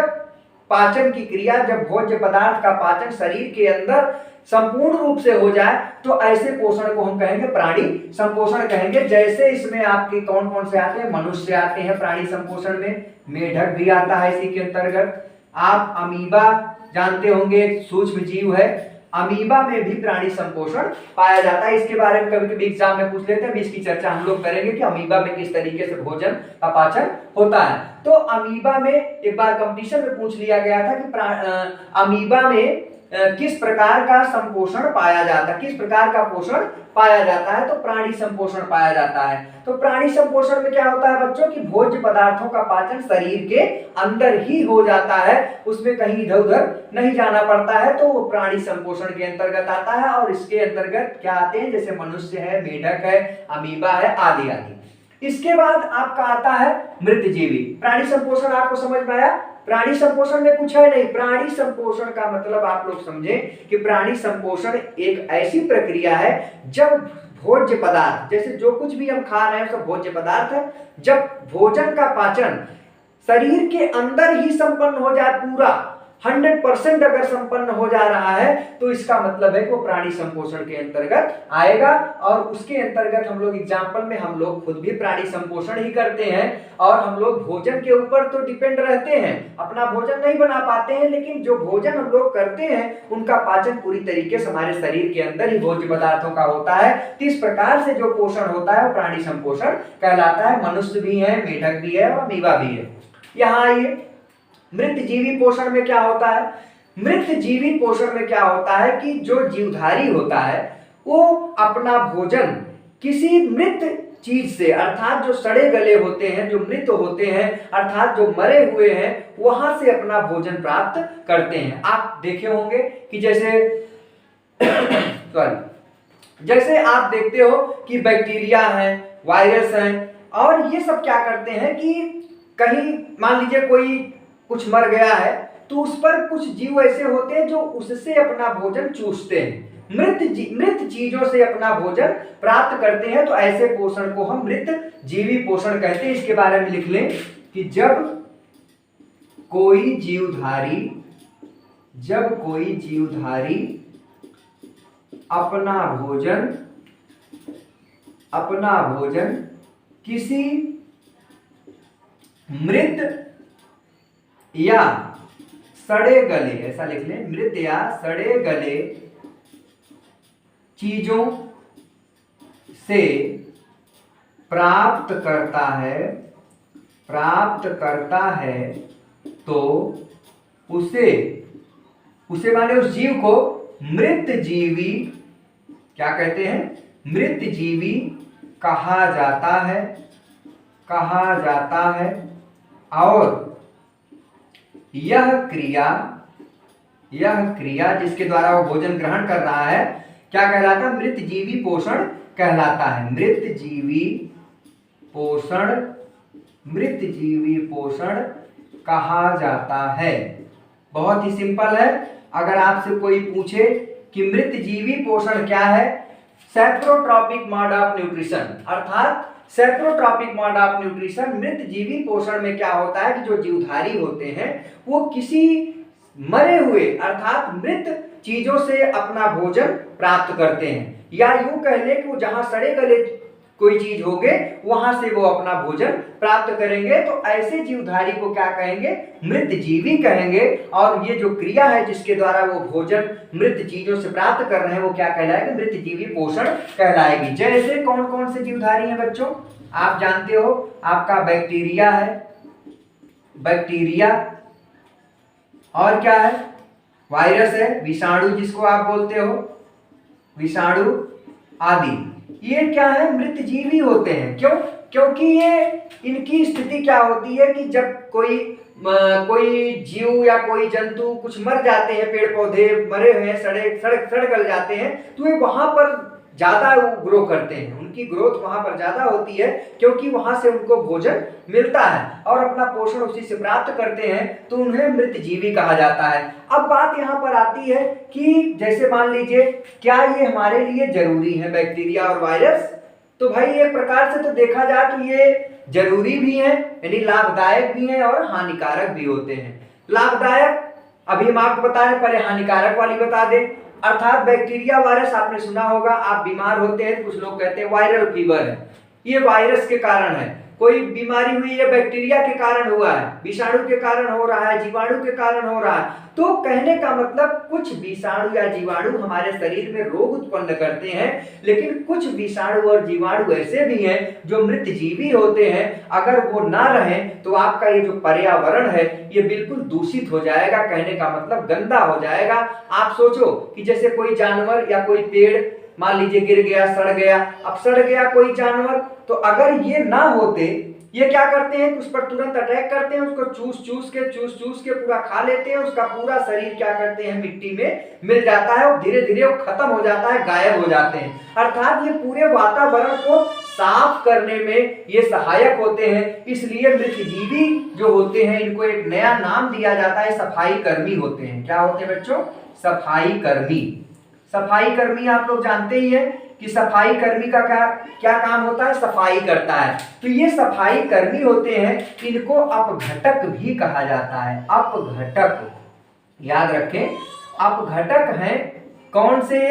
पाचन की क्रिया, जब भोज्य पदार्थ का पाचन शरीर के अंदर संपूर्ण रूप से हो जाए तो ऐसे पोषण को हम कहेंगे प्राणी संपोषण कहेंगे। जैसे इसमें आपके कौन कौन से आते हैं, मनुष्य आते हैं प्राणी संपोषण में, मेढक भी आता है इसी के अंतर्गत। आप अमीबा जानते होंगे, सूक्ष्म जीव है, अमीबा में भी प्राणी संपोषण पाया जाता है। इसके बारे में कभी कभी एग्जाम में पूछ लेते हैं, इसकी चर्चा हम लोग करेंगे कि अमीबा में किस तरीके से भोजन का पाचन होता है। तो अमीबा में एक बार कंपटीशन में पूछ लिया गया था कि अमीबा में किस प्रकार का संपोषण पाया जाता है, किस प्रकार का पोषण पाया जाता है, तो प्राणी संपोषण पाया जाता है। तो प्राणी संपोषण में क्या होता है बच्चों की भोज्य पदार्थों का पाचन शरीर के अंदर ही हो जाता है, उसमें कहीं इधर उधर नहीं जाना पड़ता है, तो वो प्राणी संपोषण के अंतर्गत आता है। और इसके अंतर्गत क्या आते हैं, जैसे मनुष्य है, मेढक है, अमीबा है, आदि आदि। इसके बाद आपका आता है मृतजीवी। प्राणी संपोषण आपको समझ में आया। प्राणी संपोषण में कुछ है नहीं। प्राणी संपोषण का मतलब आप लोग समझें कि प्राणी संपोषण एक ऐसी प्रक्रिया है जब भोज्य पदार्थ, जैसे जो कुछ भी हम खा रहे हैं सब भोज्य पदार्थ है, जब भोजन का पाचन शरीर के अंदर ही संपन्न हो जाए, पूरा 100% अगर संपन्न हो जा रहा है तो इसका मतलब है कि वो प्राणी संपोषण के अंतर्गत आएगा। और उसके अंतर्गत हम लोग एग्जाम्पल में हम लोग खुद भी प्राणी संपोषण ही करते हैं और हम लोग भोजन के ऊपर तो डिपेंड रहते हैं, अपना भोजन नहीं बना पाते हैं, लेकिन जो भोजन हम लोग करते हैं उनका पाचन पूरी तरीके से हमारे शरीर के अंदर ही भोज्य पदार्थों का होता है। तो इस प्रकार से जो पोषण होता है वो प्राणी संपोषण कहलाता है। मनुष्य भी है, मेढक भी है और अमीबा भी है। यहाँ आइए, मृत जीवी पोषण में क्या होता है। मृत जीवी पोषण में क्या होता है कि जो जीवधारी होता है वो अपना भोजन किसी मृत चीज से, अर्थात जो सड़े गले होते हैं, जो मृत होते हैं, अर्थात जो मरे हुए हैं, वहां से अपना भोजन प्राप्त करते हैं। आप देखे होंगे कि जैसे जैसे आप देखते हो कि बैक्टीरिया है, वायरस है, और ये सब क्या करते हैं कि कहीं मान लीजिए कोई कुछ मर गया है तो उस पर कुछ जीव ऐसे होते हैं जो उससे अपना भोजन चूसते हैं, मृत चीजों से अपना भोजन प्राप्त करते हैं। तो ऐसे पोषण को हम मृत जीवी पोषण कहते हैं। इसके बारे में लिख लें कि जब कोई जीवधारी अपना भोजन किसी मृत या सड़े गले, ऐसा लिख लें, मृत या सड़े गले चीजों से प्राप्त करता है तो उसे माने उस जीव को मृत जीवी क्या कहते हैं, मृत जीवी कहा जाता है। और यह क्रिया जिसके द्वारा वो भोजन ग्रहण कर रहा है क्या कहलाता है, मृत जीवी पोषण कहलाता है। मृत जीवी पोषण कहा जाता है। बहुत ही सिंपल है। अगर आपसे कोई पूछे कि मृत जीवी पोषण क्या है, सेप्रोट्रॉपिक मोड ऑफ न्यूट्रिशन, अर्थात सेप्रोट्रॉपिक मोड ऑफ न्यूट्रिशन, मृत जीवी पोषण में क्या होता है कि जो जीवधारी होते हैं वो किसी मरे हुए अर्थात मृत चीजों से अपना भोजन प्राप्त करते हैं, या यूं कह लें कि वो जहां सड़े गले कोई चीज होगे वहां से वो अपना भोजन प्राप्त करेंगे। तो ऐसे जीवधारी को क्या कहेंगे, मृत जीवी कहेंगे। और ये जो क्रिया है जिसके द्वारा वो भोजन मृत चीजों से प्राप्त कर रहे हैं वो क्या कहलाएगा, मृत जीवी पोषण कहलाएगी। जैसे कौन कौन से जीवधारी हैं बच्चों, आप जानते हो आपका बैक्टीरिया है, बैक्टीरिया, और क्या है, वायरस है, विषाणु जिसको आप बोलते हो, विषाणु आदि। ये क्या है, मृत जीवी होते हैं। क्यों? क्योंकि ये इनकी स्थिति क्या होती है कि जब कोई जीव या कोई जंतु कुछ मर जाते हैं, पेड़ पौधे मरे हुए हैं, सड़ गल जाते हैं, तो ये वहां पर ज्यादा ग्रो करते हैं, उनकी ग्रोथ वहां पर ज्यादा होती है क्योंकि वहां से उनको भोजन मिलता है और अपना पोषण उसी से प्राप्त करते हैं, तो उन्हें मृत जीवी कहा जाता है। अब बात यहाँ पर आती है कि जैसे मान लीजिए, क्या ये हमारे लिए जरूरी है बैक्टीरिया और वायरस? तो भाई एक प्रकार से तो देखा जाए तो ये जरूरी भी है, यानी लाभदायक भी है और हानिकारक भी होते हैं। लाभदायक अभी हम आपको बता रहे, पहले हानिकारक वाली बता दें। अर्थात बैक्टीरिया वायरस आपने सुना होगा, आप बीमार होते हैं, कुछ लोग कहते हैं वायरल फीवर है, ये वायरस के कारण है। कोई बीमारी हुई है, बैक्टीरिया के कारण हुआ है, विषाणु के कारण हो रहा है, जीवाणु के कारण हो रहा है। तो कहने का मतलब कुछ विषाणु या जीवाणु हमारे शरीर में रोग उत्पन्न करते हैं, लेकिन कुछ विषाणु और जीवाणु ऐसे भी हैं जो मृत जीवी होते हैं। अगर वो ना रहे तो आपका ये जो पर्यावरण है ये बिल्कुल दूषित हो जाएगा, कहने का मतलब गंदा हो जाएगा। आप सोचो कि जैसे कोई जानवर या कोई पेड़ मान लीजिए गिर गया, सड़ गया, अब सड़ गया कोई जानवर, तो अगर ये ना होते, ये क्या करते हैं, उस पर तुरंत अटैक करते हैं, उसको चूस चूस के पूरा खा लेते हैं, उसका पूरा शरीर क्या करते हैं, मिट्टी में मिल जाता है और धीरे धीरे वो खत्म हो जाता है, गायब हो जाते हैं। अर्थात ये पूरे वातावरण को साफ करने में ये सहायक होते हैं। इसलिए मृतजीवी जो होते हैं इनको एक नया नाम दिया जाता है, सफाई कर्मी होते हैं। क्या होते हैं बच्चों? सफाई कर्मी। सफाई कर्मी आप लोग जानते ही हैं कि सफाई कर्मी का क्या काम होता है, सफाई करता है। तो ये सफाई कर्मी होते हैं, इनको अपघटक भी कहा जाता है। अपघटक याद रखें, अपघटक हैं कौन से?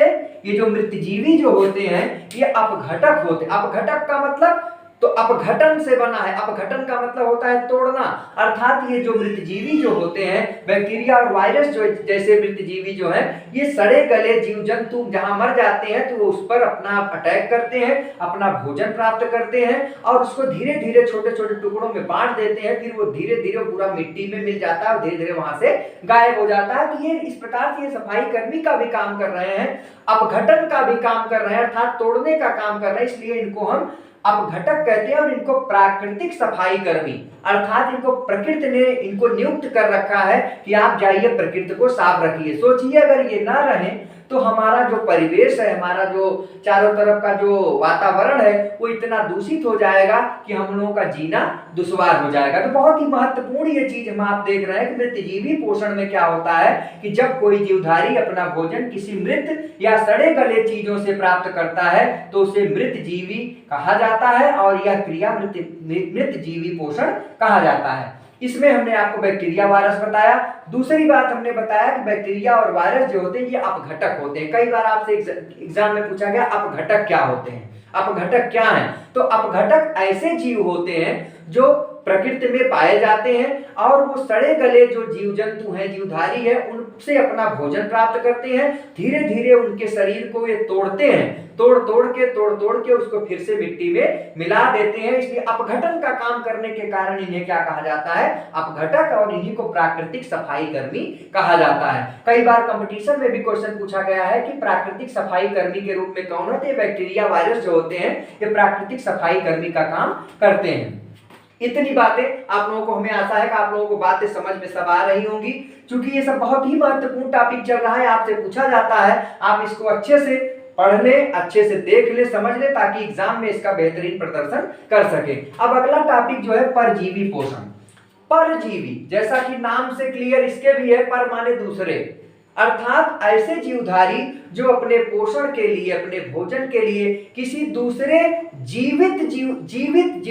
ये जो मृतजीवी जो होते हैं ये अपघटक होते हैं। अपघटक का मतलब तो अपघटन से बना है, अपघटन का मतलब होता है तोड़ना। अर्थात ये जो मृतजीवी जो होते हैं, बैक्टीरिया और वायरस जो जैसे मृतजीवी जो हैं, ये सड़े गले जीव जंतु जहां मर जाते हैं तो वो उस पर अपना अटैक करते हैं, अपना भोजन प्राप्त करते हैं और उसको धीरे धीरे छोटे छोटे टुकड़ों में बांट देते हैं। फिर वो धीरे धीरे पूरा मिट्टी में मिल जाता है और धीरे धीरे वहां से गायब हो जाता है। तो ये इस प्रकार से ये सफाई कर्मी का भी काम कर रहे हैं, अपघटन का भी काम कर रहे हैं, अर्थात तोड़ने का काम कर रहे हैं। इसलिए इनको हम अपघटक कहते हैं और इनको प्राकृतिक सफाई कर्मी, अर्थात इनको प्रकृति ने इनको नियुक्त कर रखा है कि आप जाइए प्रकृति को साफ रखिए। सोचिए अगर ये ना रहे तो हमारा जो परिवेश है, हमारा जो चारों तरफ का जो वातावरण है वो इतना दूषित हो जाएगा कि हम लोगों का जीना दुश्वार हो जाएगा। तो बहुत ही महत्वपूर्ण ये चीज हम आप देख रहे हैं कि मृतजीवी पोषण में क्या होता है कि जब कोई जीवधारी अपना भोजन किसी मृत या सड़े गले चीजों से प्राप्त करता है तो उसे मृत जीवी कहा जाता है और यह क्रिया मृत जीवी पोषण कहा जाता है। इसमें हमने आपको बैक्टीरिया वायरस बताया। दूसरी बात हमने बताया कि बैक्टीरिया और वायरस जो होते हैं ये अपघटक होते हैं। कई बार आपसे एग्जाम में पूछा गया अपघटक क्या होते हैं, अपघटक क्या है? तो अपघटक ऐसे जीव होते हैं जो प्रकृति में पाए जाते हैं और वो सड़े गले जो जीव जंतु हैं, जीवधारी है, उनसे अपना भोजन प्राप्त करते हैं। धीरे धीरे उनके शरीर को ये तोड़ते हैं, तोड़ तोड़ के उसको फिर से मिट्टी में मिला देते हैं। इसलिए अपघटन का काम करने के कारण इन्हें क्या कहा जाता है? अपघटक, और इन्हीं को प्राकृतिक सफाई कर्मी कहा जाता है। कई बार कंपटीशन में भी क्वेश्चन पूछा गया है कि प्राकृतिक सफाई कर्मी के रूप में कौन होते हैं? बैक्टीरिया वायरस जो होते हैं ये प्राकृतिक सफाई कर्मी का काम करते हैं। इतनी बातें आप लोगों को, हमें आशा है कि आप लोगों को बातें समझ में सब आ रही होंगी। क्योंकि ये सब बहुत ही महत्वपूर्ण टॉपिक चल रहा है, आपसे पूछा जाता है, आप इसको अच्छे से पढ़ ले, अच्छे से देख ले, समझ ले, ताकि एग्जाम में इसका बेहतरीन प्रदर्शन कर सके। अब अगला टॉपिक जो है परजीवी पोषण। परजीवी जैसा कि नाम से क्लियर इसके भी है, पर माने दूसरे, अर्थात ऐसे जीवधारी जो अपने पोषण के लिए, अपने भोजन के लिए किसी दूसरे जीवित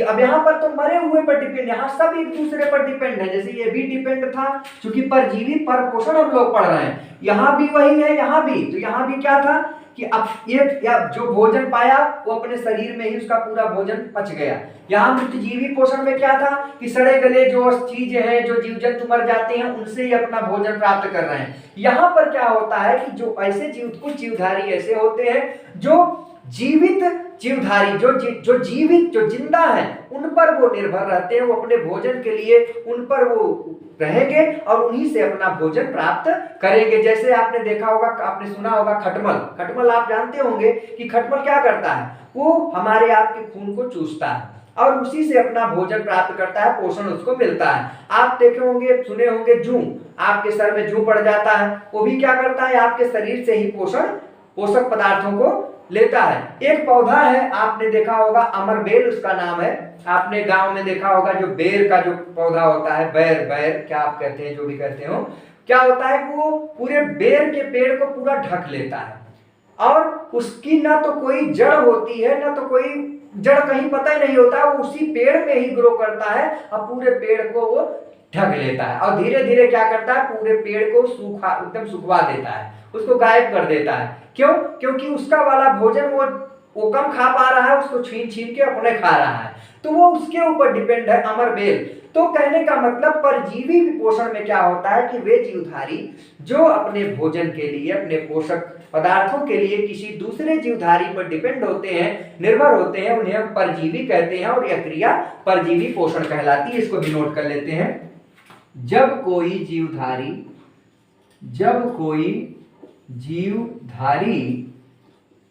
अब यहाँ पर तो मरे हुए पर डिपेंड, यहाँ सब एक दूसरे पर डिपेंड है। जैसे ये भी डिपेंड था, क्योंकि परजीवी पर पोषण हम लोग पढ़ रहे हैं, यहाँ भी वही है, यहाँ भी तो यहाँ भी क्या था कि अब एक या जो भोजन पाया वो अपने शरीर में ही उसका पूरा भोजन पच गया। यहाँ मृतजीवी पोषण में क्या था कि सड़े गले जो चीजें हैं, जो जीव जंतु मर जाते हैं, उनसे ही अपना भोजन प्राप्त कर रहे हैं। यहाँ पर क्या होता है कि जो ऐसे जीव, कुछ जीवधारी ऐसे होते हैं जो जीवित जीवधारी जो जीवित जो जिंदा है उन पर वो निर्भर रहते हैं, वो अपने भोजन के लिए उन पर वो रहेंगे और उन्हीं से अपना भोजन प्राप्त करेंगे। जैसे आपने देखा होगा, आपने सुना होगा खटमल। खटमल आप जानते होंगे कि खटमल क्या करता है, वो हमारे आपके खून को चूसता है और उसी से अपना भोजन प्राप्त करता है, पोषण उसको मिलता है। आप देखे होंगे, सुने होंगे जूं, आपके सर में जूं पड़ जाता है, वो भी क्या करता है, आपके शरीर से ही पोषक पदार्थों को लेता है। एक पौधा है, आपने देखा होगा अमरबेल उसका नाम है। आपने गांव में देखा होगा जो बेर का जो पौधा होता है, बैर क्या आप कहते हैं, जो भी कहते हो, क्या होता है कि वो पूरे बेर के पेड़ को पूरा ढक लेता है और उसकी ना तो कोई जड़ होती है, ना तो कोई जड़ कहीं पता ही नहीं होता, वो उसी पेड़ में ही ग्रो करता है और पूरे पेड़ को वो ढक लेता है और धीरे धीरे क्या करता है, पूरे पेड़ को एकदम सुखवा देता है, उसको गायब कर देता है। क्यों? क्योंकि उसका वाला भोजन वो कम खा पा रहा है, उसको छीन छीन के अपने खा रहा है, तो वो उसके ऊपर डिपेंड है, अमरबेल। तो कहने का मतलब परजीवी पोषण में क्या होता है कि वे जीवधारी जो अपने भोजन के लिए, अपने पोषक पदार्थों के लिए किसी दूसरे जीवधारी पर डिपेंड होते हैं, निर्भर होते हैं, उन्हें हम परजीवी कहते हैं और यह क्रिया परजीवी पोषण कहलाती है। इसको भी नोट कर लेते हैं। जब कोई जीवधारी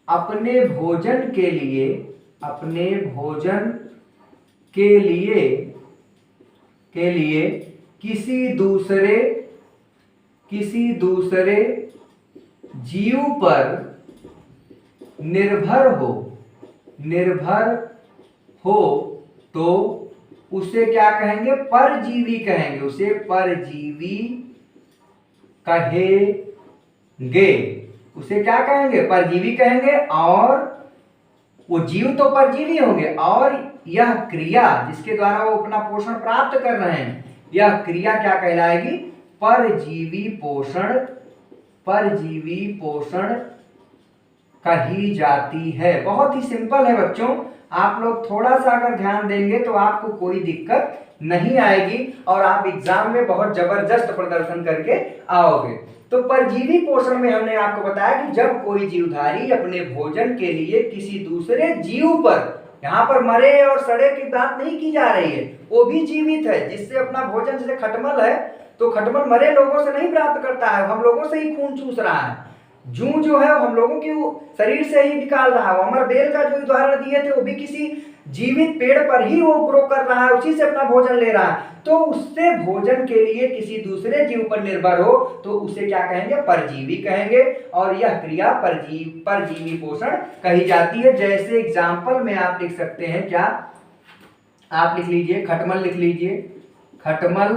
अपने भोजन के लिए किसी दूसरे जीव पर निर्भर हो तो उसे क्या कहेंगे, परजीवी कहेंगे, उसे परजीवी कहेंगे, उसे क्या कहेंगे, परजीवी कहेंगे। और वो जीव तो परजीवी होंगे और यह क्रिया जिसके द्वारा वो अपना पोषण प्राप्त कर रहे हैं, यह क्रिया क्या कहलाएगी, परजीवी पोषण कही जाती है। बहुत ही सिंपल है बच्चों, आप लोग थोड़ा सा अगर ध्यान देंगे तो आपको कोई दिक्कत नहीं आएगी और आप एग्जाम में बहुत जबरदस्त प्रदर्शन करके आओगे। तो परजीवी पोषण में हमने आपको बताया कि जब कोई जीवधारी अपने भोजन के लिए किसी दूसरे जीव पर, यहाँ पर मरे और सड़े की बात नहीं की जा रही है, वो भी जीवित है जिससे अपना भोजन, जैसे खटमल है तो खटमल मरे लोगों से नहीं प्राप्त करता है, हम लोगों से ही खून चूस रहा है। जूं जो है हम लोगों के शरीर से ही निकाल रहा है। अमरबेल का जो उदाहरण दिए थे वो भी किसी जीवित पेड़ पर ही वो ग्रो कर रहा है, उसी से अपना भोजन ले रहा है। तो उससे भोजन के लिए किसी दूसरे जीव पर निर्भर हो तो उसे क्या कहेंगे, परजीवी कहेंगे और यह क्रिया परजीवी पोषण कही जाती है। जैसे एग्जाम्पल में आप लिख सकते हैं, क्या आप लिख लीजिए, खटमल लिख लीजिए, खटमल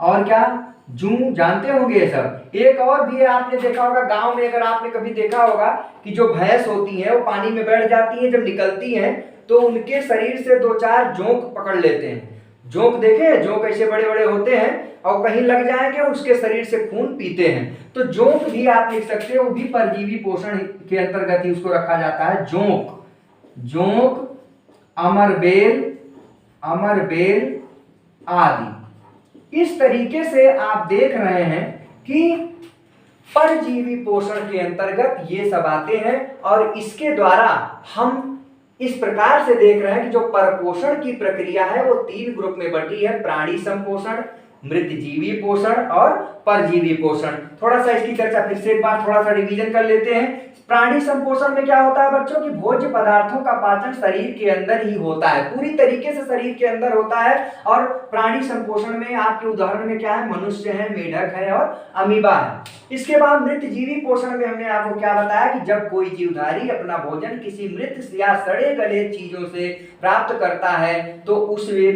और क्या, जूं, जानते होंगे ये सब। एक और भी है, आपने देखा होगा गांव में, अगर आपने कभी देखा होगा कि जो भैंस होती है वो पानी में बैठ जाती है, जब निकलती हैं तो उनके शरीर से 2-4 जोंक पकड़ लेते हैं। जोंक देखे, जोंक ऐसे बड़े बड़े होते हैं और कहीं लग जाएंगे उसके शरीर से खून पीते हैं। तो जोंक भी आप लिख सकते हो, वो भी परजीवी पोषण के अंतर्गत ही उसको रखा जाता है। जोंक, अमरबेल आदि। इस तरीके से आप देख रहे हैं कि परजीवी पोषण के अंतर्गत ये सब आते हैं और इसके द्वारा हम इस प्रकार से देख रहे हैं कि जो परपोषण की प्रक्रिया है वो 3 ग्रुप में बटी है, प्राणी संपोषण, मृतजीवी पोषण और परजीवी पोषण। थोड़ा सा इसकी चर्चा फिर से एक बार थोड़ा सा रिवीजन कर लेते हैं। प्राणी संपोषण में क्या होता है बच्चों की, भोज्य पदार्थों का पाचन शरीर के अंदर ही होता है, पूरी तरीके से शरीर के अंदर होता है। और प्राणी संपोषण में आपके उदाहरण में क्या है, मनुष्य है, मेढक है और अमीबा है। इसके बाद मृतजीवी पोषण में हमने आपको क्या बताया कि जब कोई जीवधारी अपना भोजन किसी मृत या सड़े गले चीजों से प्राप्त करता है तो उसे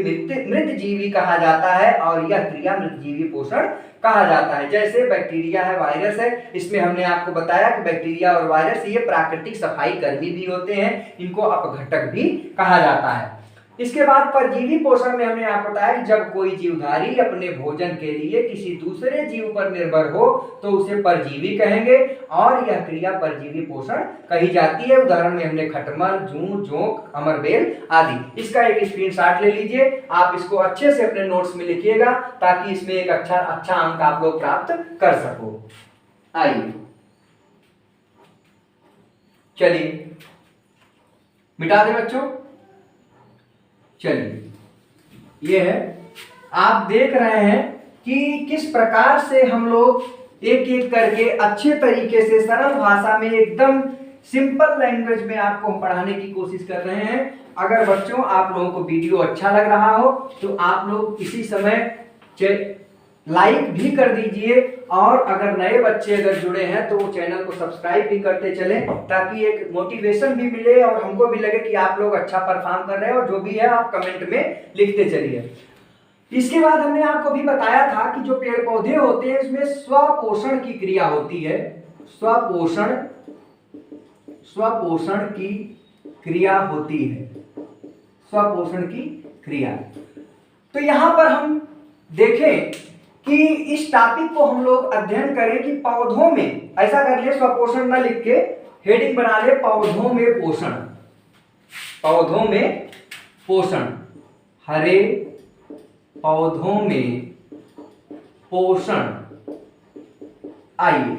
मृतजीवी कहा जाता है और यह क्रिया मृतजीवी पोषण कहा जाता है। जैसे बैक्टीरिया है, वायरस है, इसमें हमने आपको बताया कि बैक्टीरिया और वायरस ये प्राकृतिक सफाई कर्मी भी होते हैं, इनको अपघटक भी कहा जाता है। इसके बाद परजीवी पोषण में हमने आपको बताया कि जब कोई जीवधारी अपने भोजन के लिए किसी दूसरे जीव पर निर्भर हो तो उसे परजीवी कहेंगे और यह क्रिया परजीवी पोषण कही जाती है। उदाहरण में हमने खटमल, जूं, जोंक, अमरबेल आदि। इसका एक स्क्रीनशॉट ले लीजिए, आप इसको अच्छे से अपने नोट्स में लिखिएगा ताकि इसमें एक अच्छा अंक आप लोग प्राप्त कर सको। आइए चलिए मिटा दे बच्चों। चलिए, ये है, आप देख रहे हैं कि किस प्रकार से हम लोग एक एक करके अच्छे तरीके से सरल भाषा में एकदम सिंपल लैंग्वेज में आपको पढ़ाने की कोशिश कर रहे हैं। अगर बच्चों आप लोगों को वीडियो अच्छा लग रहा हो तो आप लोग इसी समय लाइक भी कर दीजिए, और अगर नए बच्चे अगर जुड़े हैं तो वो चैनल को सब्सक्राइब भी करते चलें, ताकि एक मोटिवेशन भी मिले और हमको भी लगे कि आप लोग अच्छा परफॉर्म कर रहे हो। जो भी है आप कमेंट में लिखते चलिए। इसके बाद हमने आपको भी बताया था कि जो पेड़ पौधे होते हैं इसमें स्वपोषण की क्रिया होती है। स्वपोषण की क्रिया होती है, स्वपोषण की क्रिया। तो यहां पर हम देखें कि इस टॉपिक को हम लोग अध्ययन करें कि पौधों में, ऐसा कर ले, स्वपोषण ना लिख के हेडिंग बना ले, पौधों में पोषण। पौधों में पोषण, हरे पौधों में पोषण। आइए,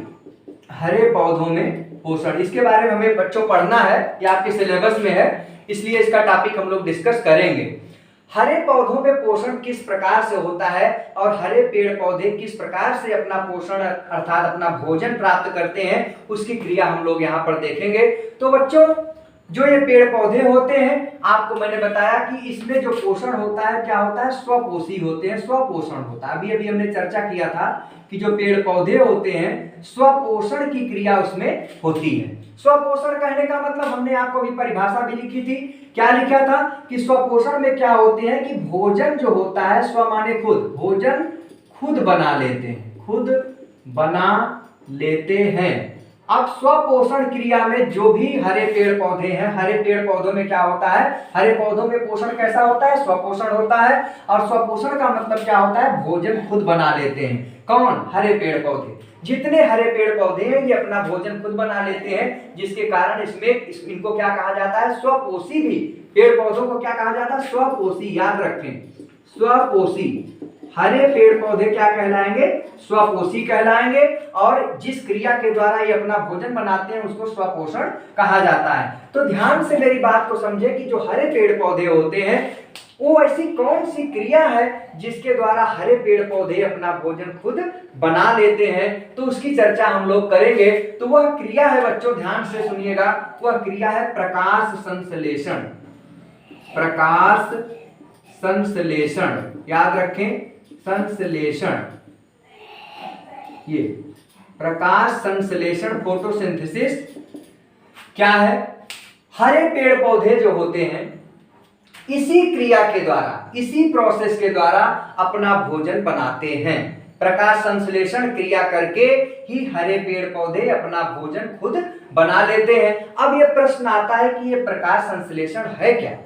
हरे पौधों में पोषण, इसके बारे में हमें बच्चों पढ़ना है, ये आपके सिलेबस में है, इसलिए इसका टॉपिक हम लोग डिस्कस करेंगे। हरे पौधों में पोषण किस प्रकार से होता है और हरे पेड़ पौधे किस प्रकार से अपना पोषण अर्थात अपना भोजन प्राप्त करते हैं, उसकी क्रिया हम लोग यहाँ पर देखेंगे। तो बच्चों, जो ये पेड़ पौधे होते हैं, आपको मैंने बताया कि इसमें जो पोषण होता है क्या होता है, स्वपोषी होते हैं, स्वपोषण होता है। अभी अभी हमने चर्चा किया था कि जो पेड़ पौधे होते हैं स्वपोषण की क्रिया उसमें होती है। स्वपोषण कहने का मतलब हमने आपको अभी परिभाषा भी लिखी थी। क्या लिखा था कि स्वपोषण में क्या होते हैं कि भोजन जो होता है, स्व माने खुद, भोजन खुद बना लेते हैं, खुद बना लेते हैं। अब स्वपोषण क्रिया में जो भी हरे पेड़ पौधे हैं, हरे पेड़ पौधों में क्या होता है, हरे पौधों में पोषण कैसा होता है, स्वपोषण होता है। और स्वपोषण का मतलब क्या होता है, भोजन खुद बना लेते हैं। कौन, हरे पेड़ पौधे। जितने हरे पेड़ पौधे हैं ये अपना भोजन खुद बना लेते हैं, जिसके कारण इनको क्या कहा जाता है, स्वपोषी भी। पेड़ पौधों को क्या कहा जाता है, स्वपोषी। याद रखें, स्वपोषी। हरे पेड़ पौधे क्या कहलाएंगे, स्वपोषी कहलाएंगे। और जिस क्रिया के द्वारा ये अपना भोजन बनाते हैं उसको स्वपोषण कहा जाता है। तो ध्यान से मेरी बात को समझे कि जो हरे पेड़ पौधे होते हैं वो ऐसी कौन सी क्रिया है जिसके द्वारा हरे पेड़ पौधे अपना भोजन खुद बना लेते हैं, तो उसकी चर्चा हम लोग करेंगे। तो वह क्रिया है बच्चों, ध्यान से सुनिएगा, वह क्रिया है प्रकाश संश्लेषण। प्रकाश संश्लेषण, याद रखें, संश्लेषण। ये प्रकाश संश्लेषण, फोटोसिंथेसिस क्या है, हरे पेड़ पौधे जो होते हैं इसी क्रिया के द्वारा, इसी प्रोसेस के द्वारा अपना भोजन बनाते हैं। प्रकाश संश्लेषण क्रिया करके ही हरे पेड़ पौधे अपना भोजन खुद बना लेते हैं। अब ये प्रश्न आता है कि ये प्रकाश संश्लेषण है क्या,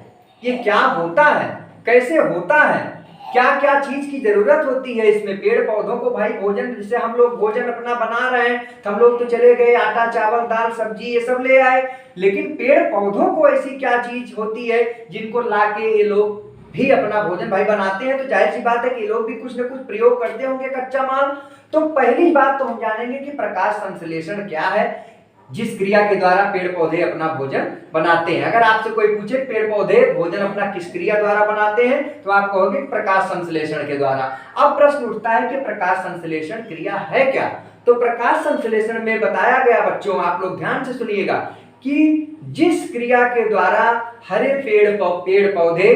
ये क्या होता है, कैसे होता है, क्या क्या चीज की जरूरत होती है इसमें। पेड़ पौधों को भाई भोजन, जैसे हम लोग भोजन अपना बना रहे हैं तो हम लोग तो चले गए आटा चावल दाल सब्जी ये सब ले आए, लेकिन पेड़ पौधों को ऐसी क्या चीज होती है जिनको लाके ये लोग भी अपना भोजन भाई बनाते हैं। तो जाहिर सी बात है कि ये लोग भी कुछ न कुछ प्रयोग करते होंगे कच्चा माल। तो पहली बात तो हम जानेंगे कि प्रकाश संश्लेषण क्या है, जिस क्रिया के द्वारा पेड़ पौधे अपना भोजन बनाते हैं। अगर आपसे कोई पूछे पेड़ पौधे भोजन अपना किस क्रिया द्वारा बनाते हैं, तो आप कहोगे प्रकाश संश्लेषण के द्वारा। अब प्रश्न उठता है कि प्रकाश संश्लेषण क्रिया है क्या। तो प्रकाश संश्लेषण में बताया गया बच्चों, आप लोग ध्यान से सुनिएगा, कि जिस क्रिया के द्वारा हरे पेड़ पौधे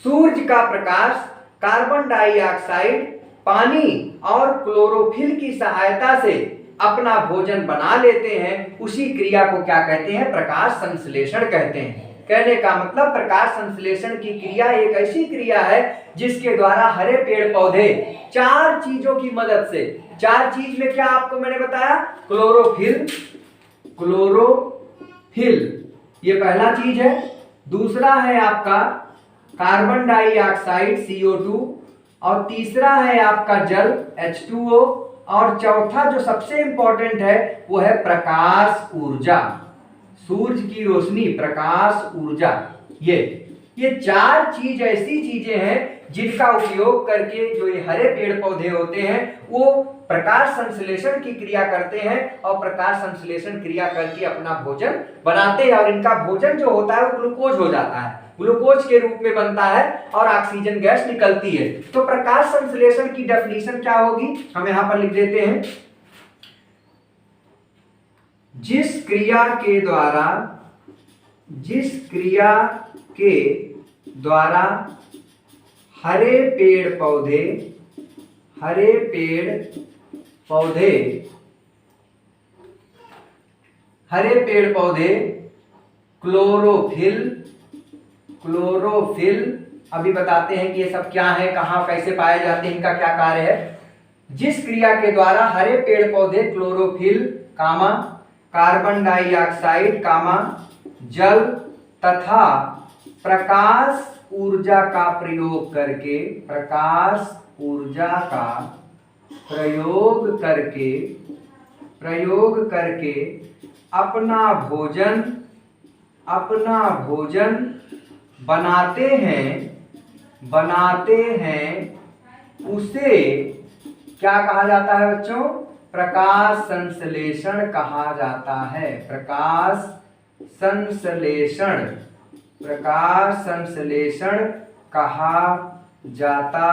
सूर्य का प्रकाश, कार्बन डाइऑक्साइड, पानी और क्लोरोफिल की सहायता से अपना भोजन बना लेते हैं, उसी क्रिया को क्या कहते हैं, प्रकाश संश्लेषण कहते हैं। कहने का मतलब प्रकाश संश्लेषण की क्रिया एक ऐसी क्रिया है जिसके द्वारा हरे पेड़ पौधे चार चीजों की मदद से, चार चीज में क्या आपको मैंने बताया, क्लोरोफिल, ये पहला चीज है। दूसरा है आपका कार्बन डाइऑक्साइड CO2, और तीसरा है आपका जल H2O, और चौथा जो सबसे इंपॉर्टेंट है वो है प्रकाश ऊर्जा, सूरज की रोशनी, प्रकाश ऊर्जा। ये ये 4 चीज ऐसी चीजें हैं जिनका उपयोग करके जो ये हरे पेड़ पौधे होते हैं वो प्रकाश संश्लेषण की क्रिया करते हैं और प्रकाश संश्लेषण क्रिया करके अपना भोजन बनाते हैं और इनका भोजन जो होता है वो ग्लूकोज हो जाता है, ग्लूकोज के रूप में बनता है और ऑक्सीजन गैस निकलती है। तो प्रकाश संश्लेषण की डेफिनेशन क्या होगी, हम यहां पर लिख देते हैं, जिस क्रिया के द्वारा हरे पेड़ पौधे क्लोरोफिल अभी बताते हैं कि ये सब क्या है, कहां कैसे पाए जाते हैं, इनका क्या कार्य है। जिस क्रिया के द्वारा हरे पेड़ पौधे क्लोरोफिल कामा कार्बन डाइऑक्साइड कामा जल तथा प्रकाश ऊर्जा का प्रयोग करके अपना भोजन बनाते हैं उसे क्या कहा जाता है बच्चों, प्रकाश संश्लेषण कहा जाता है। प्रकाश संश्लेषण कहा जाता